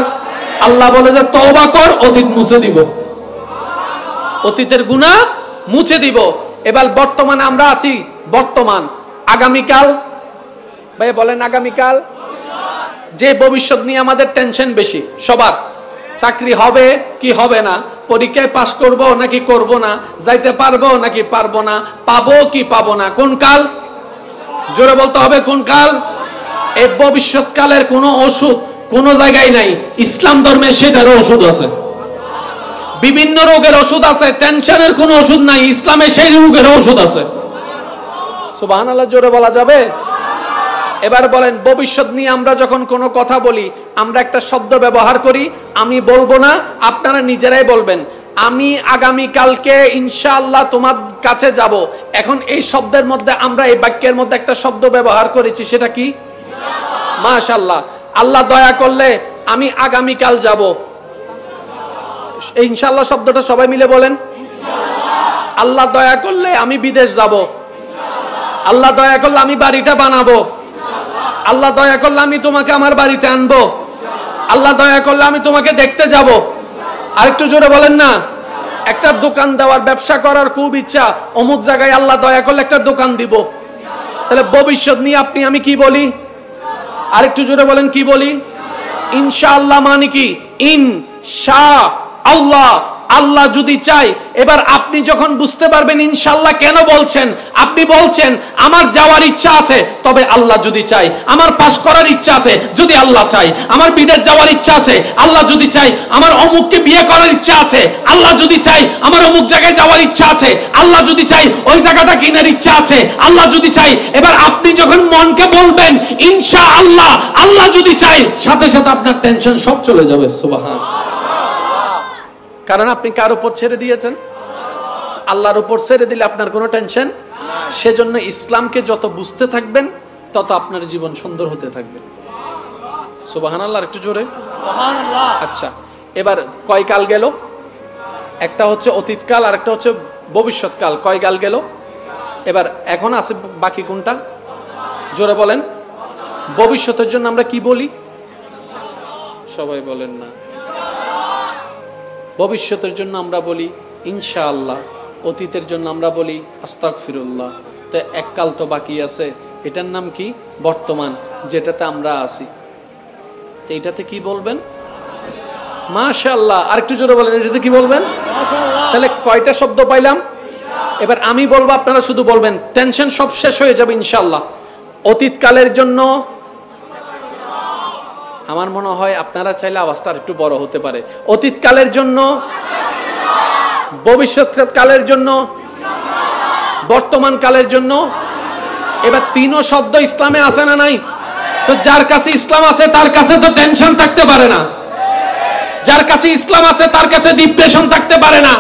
[SPEAKER 1] আল্লাহ বলে যে তওবা কর, অতীত মুছে দিব, অতীতের গুনাহ মুছে দিব। এবার বর্তমানে আমরা আছি, বর্তমান। আগামীকাল? ভাই বলেন আগামীকাল। যে ভবিষ্যৎ নিয়ে আমাদের টেনশন বেশি সবার। চাকরি হবে কি হবে না, পরীক্ষায় পাস করব নাকি করব না, যাইতে পারবো নাকি পারবো না, পাবো কি পাবো না, কোন কাল? জোরে বলতে হবে কোন কাল? এই ভবিষ্যৎকালের কোনো ওষুধ কোনো জায়গায় নাই। ইসলাম ধর্মে সেটারও ওষুধ আছে। বিভিন্ন রোগের ওষুধ আছে, টেনশনের কোনো ওষুধ নাই, ইসলামে সেই রোগের ওষুধ আছে। সুবহানাল্লাহ জোরে বলা যাবে? এবার বলেন ভবিষ্যৎ নিয়ে আমরা যখন কোনো কথা বলি, আমরা একটা শব্দ ব্যবহার করি, আমি বলবো না, আপনারা নিজেরাই বলবেন আমি আগামী কালকে ইনশাআল্লাহ তোমার কাছে যাব। এখন এই শব্দের মধ্যে আমরা এই বাক্যের মধ্যে একটা শব্দ ব্যবহার করেছি, সেটা কি? মাশাআল্লাহ। আল্লাহ দয়া করলে আমি আগামী কাল যাব। এই ইনশাআল্লাহ শব্দটা সবাই মিলে বলেন। আল্লাহ দয়া করলে আমি বিদেশ যাব। আল্লাহ দয়া করলে আমি বাড়িটা বানাবো। আল্লাহ দয়া করলে আমি তোমাকে আমার বাড়িতে আনবো। আল্লাহ দয়া করলে আমি তোমাকে দেখতে যাব। আরেকটু জোরে বলেন না। একটা দোকান দেওয়ার, ব্যবসা করার খুব ইচ্ছা, অমুক জায়গায় আল্লাহ দয়া করলে একটা দোকান দিব। তাহলে ভবিষ্যৎ নিয়ে আপনি আমি কি বলি? আরেকটু জোরে বলেন কি বলি? ইনশাআল্লাহ মানে কি? ইনশাআল্লাহ, আল্লাহ যদি চাই। এবার আপনি যখন বুঝতে পারবেন ইনশাআল্লাহ কেন বলছেন, আপনি বলছেন আমার যাওয়ার ইচ্ছা আছে, তবে আল্লাহ যদি চাই। আমার পাস করার ইচ্ছা আছে, যদি আল্লাহ চাই। আমার বিদেশ যাওয়ার ইচ্ছা আছে, আল্লাহ যদি চাই। আমার অমুককে বিয়ে করার ইচ্ছা আছে, আল্লাহ যদি চাই। আমার অমুক জায়গায় যাওয়ার ইচ্ছা আছে, আল্লাহ যদি চাই। ওই জায়গাটা কেনার ইচ্ছা আছে, আল্লাহ যদি চাই। এবার আপনি যখন মনকে বলবেন ইনশাআল্লাহ, আল্লাহ যদি চাই, সাথে সাথে আপনার টেনশন সব চলে যাবে। সুবহানাল্লাহ। কারণ আপনি কার উপর ছেড়ে দিয়েছেন? আল্লাহর উপর ছেড়ে দিলে আপনার কোনো টেনশন। সেজন্য ইসলামকে যত বুঝতে থাকবেন তত আপনার জীবন সুন্দর হতে থাকবে। সুবহানাল্লাহ। একটু জোরে সুবহানাল্লাহ। আচ্ছা, এবার কয় কাল গেল? একটা হচ্ছে অতীতকাল আর একটা হচ্ছে ভবিষ্যৎকাল। কয় কাল গেল? এবার এখন আছে বাকি কোনটা? জোরে বলেন। ভবিষ্যতের জন্য আমরা কি বলি? সবাই বলেন না। ভবিষ্যতের জন্য আমরা বলি ইনশাআল্লাহ, অতীতের জন্য আমরা বলি আস্তাগফিরুল্লাহ। তো এক কাল তো বাকি আছে, এটার নাম কি? বর্তমান, যেটাতে আমরা আছি। তো এটাতে কি বলবেন? মাশাআল্লাহ। আরেকটু জোরে বলেন, এটাতে কি বলবেন? তাহলে কয়টা শব্দ পাইলাম? এবার আমি বলবো, আপনারা শুধু বলবেন, টেনশন সব শেষ হয়ে যাবে ইনশাআল্লাহ। অতীতকালের জন্য, আমার মনে হয় আপনারা চাইলে আওয়াজটা একটু বড় হতে পারে। অতীতকালের জন্য, ভবিষ্যৎকালের জন্য, বর্তমান কালের জন্য। এবার তিনও শব্দ ইসলামে আছে না নাই? তো যার কাছে ইসলাম আছে তার কাছে তো টেনশন থাকতে পারে না, যার কাছে ইসলাম আছে তার কাছে ডিপ্রেশন থাকতে পারে না।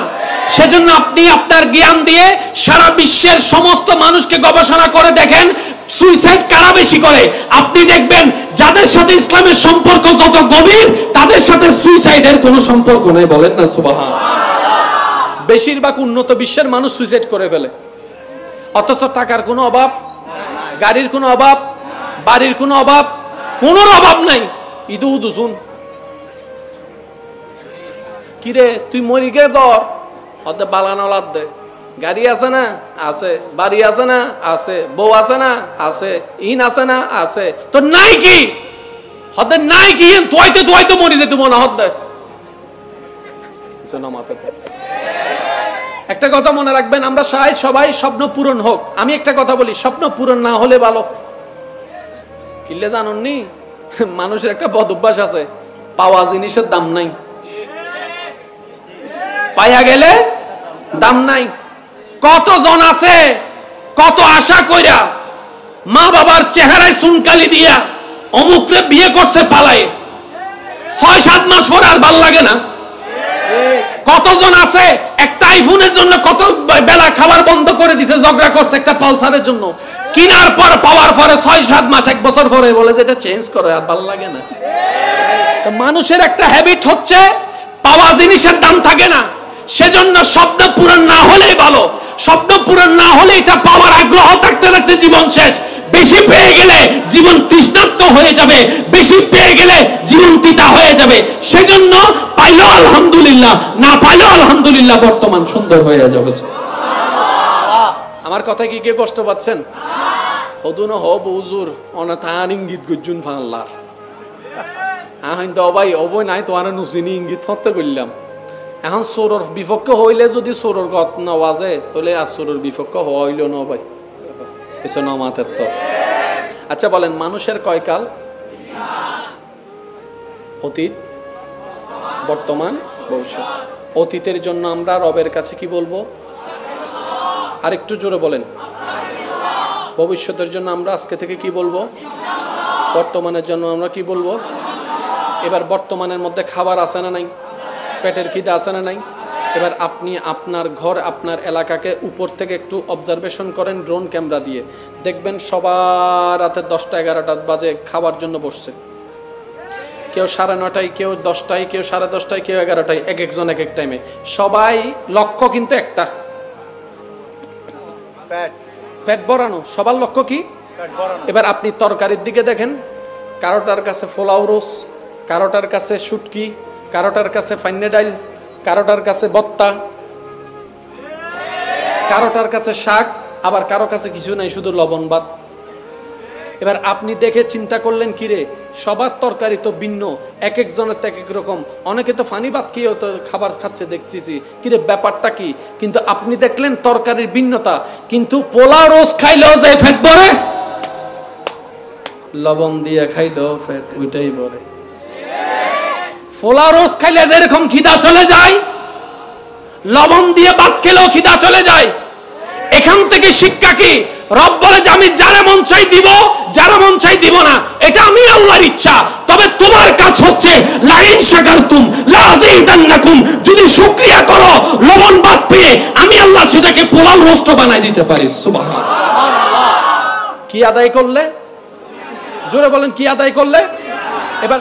[SPEAKER 1] সেজন্য আপনি আপনার জ্ঞান দিয়ে সারা বিশ্বের সমস্ত মানুষকে গবেষণা করে দেখেন সুইসাইড কারা বেশি করে। আপনি দেখবেন যাদের সাথে ইসলামের সম্পর্ক যত গভীর তাদের সাথে সুইসাইডের কোনো সম্পর্ক নেই। বলেন না সুবহানাল্লাহ। বেশিরভাগ উন্নত বিশ্বের মানুষ সুইসাইড করে ফেলে, অথচ টাকার কোনো অভাব, গাড়ির কোনো অভাব, বাড়ির কোনো অভাব, কোনো অভাব নাই। ইদু দুসুন কিরে তুই মরি গে জ্বর অর্ধে বালানলাদ দে, গাড়ি আছে না আছে, বাড়ি আছে না আছে, বউ আছে না আছে, ইন আছে না আছে, তো নাই কি হতে নাই কি তোয়াইতে তোয়াইতে মরি যে তুই মনে হতে। একটা কথা মনে রাখবেন, আমরা চাই সবাই স্বপ্ন পূরণ হোক। আমি একটা কথা বলি, স্বপ্ন পূরণ না হলে ভালো কিলে জানুননি, মানুষের একটা বদ অভ্যাস আছে, পাওয়া জিনিসের দাম নাই, পাইয়া গেলে দাম নাই। কতজন আছে কত আশা কইরা মা বাবার চেহারায় চুনকালি দিয়া অমুকরে বিয়ে করছে পালায়, 6-7 মাস পরে আর ভাল লাগে না। কতজন আছে একটা আইফোনের জন্য কত বেলা খাবার বন্ধ করে দিছে, ঝগড়া করছে একটা পালসারের জন্য, কিনার পর পাওয়ার পরে 6-7 মাস 1 বছর পরে বলে যে এটা চেঞ্জ করে, আর ভাল লাগে না। মানুষের একটা হ্যাবিট হচ্ছে পাওয়া জিনিসের দাম থাকে না। সেজন্য স্বপ্ন পূরণ না হলেই ভালো। স্বপ্ন পূরণ না হলে এটা পাওয়ার আগ্রহ থাকতে থাকতে জীবন শেষ। বেশি পেয়ে গেলে জীবন তৃষ্ণার্ত হয়ে যাবে, বেশি পেয়ে গেলে জীবন তিতা হয়ে যাবে। সেজন্য পাইলো আলহামদুলিল্লাহ, না পাইলো আলহামদুলিল্লাহ, বর্তমান সুন্দর হয়ে যাবে। আমার কথা কি কেউ কষ্ট পাচ্ছেন? হদুন হব হুজুর অনাথান ইঙ্গিত গুজুন ফাল্লার আহইন তো ভাই অবই নাই তো আর নুসিনি ইঙ্গিত হতে করলাম। এখন সোরর বিপক্ষ হইলে যদি সোরর গত না বাজে তাহলে আর সোরর বিপক্ষ হইল না ভাই, কিছু না মাথার তো। আচ্ছা বলেন, মানুষের কয় কাল? অতীত, বর্তমান, ভবিষ্যৎ। অতীতের জন্য আমরা রবের কাছে কি বলবো? আরেকটু জোরে বলেন। ভবিষ্যতের জন্য আমরা আজকে থেকে কি বলবো? বর্তমানের জন্য আমরা কি বলবো? এবার বর্তমানের মধ্যে খাবার আছে না নাই? পেটের খিদা আছে না নাই? এবার আপনি আপনার ঘর, আপনার এলাকাকে উপর থেকে একটু অবজারভেশন করেন ড্রোন ক্যামেরা দিয়ে, দেখবেন সবার রাতে 10টা-11টা বাজে খাবার জন্য বসছে। কেউ 9:30, কেউ 10টায়, কেউ 10:30, কেউ 11টায়, এক একজন এক এক টাইমে। সবাই লক্ষ্য কিন্তু একটা, পেট ভরানো। সবার লক্ষ্য কি? এবার আপনি তরকারির দিকে দেখেন, কারোটার কাছে পোলাও রোস, কারোটার কাছে শুটকি, কারোটার কাছে ফাইনে ডাইল, কারোটার কাছে ভর্তা, কারোটার কাছে শাক, আবার কারো কাছে কিছু নাই, শুধু লবণ ভাত। এবার আপনি দেখে চিন্তা করলেন, কিরে সবার তরকারি তো ভিন্ন, এক একজনের তো এক এক রকম, অনেকে তো ফানি ভাত খেয়েও তো খাবার খাচ্ছে দেখতেছি, কিরে ব্যাপারটা কি? কিন্তু আপনি দেখলেন তরকারির ভিন্নতা, কিন্তু পোলাও রোজ খাইলেও যায় ফেট ভরে, লবণ দিয়ে খাইলেও ফেট ওইটাই ভরে। পোলাও রোজ খাইলে যেরকম খিদা চলে যায়, লবণ দিয়ে ভাত খেলেও খিদা চলে যায়। এখান থেকে শিক্ষা কি? রব বলে যে আমি যারা মন চাই দিব, যারা মন চাই দিব না, এটা আমি আল্লাহর ইচ্ছা। তবে তোমার কাজ হচ্ছে লাইন শাকারতুম লাযিদান্নাকুম, যদি শুকরিয়া করো লবণ ভাত পেয়ে আমি আল্লাহ সেটাকে পোলাও রোস্ট বানাই দিতে পারি। সুবহানাল্লাহ। কি আদায় করলে? জোরে বলেন, কি আদায় করলে?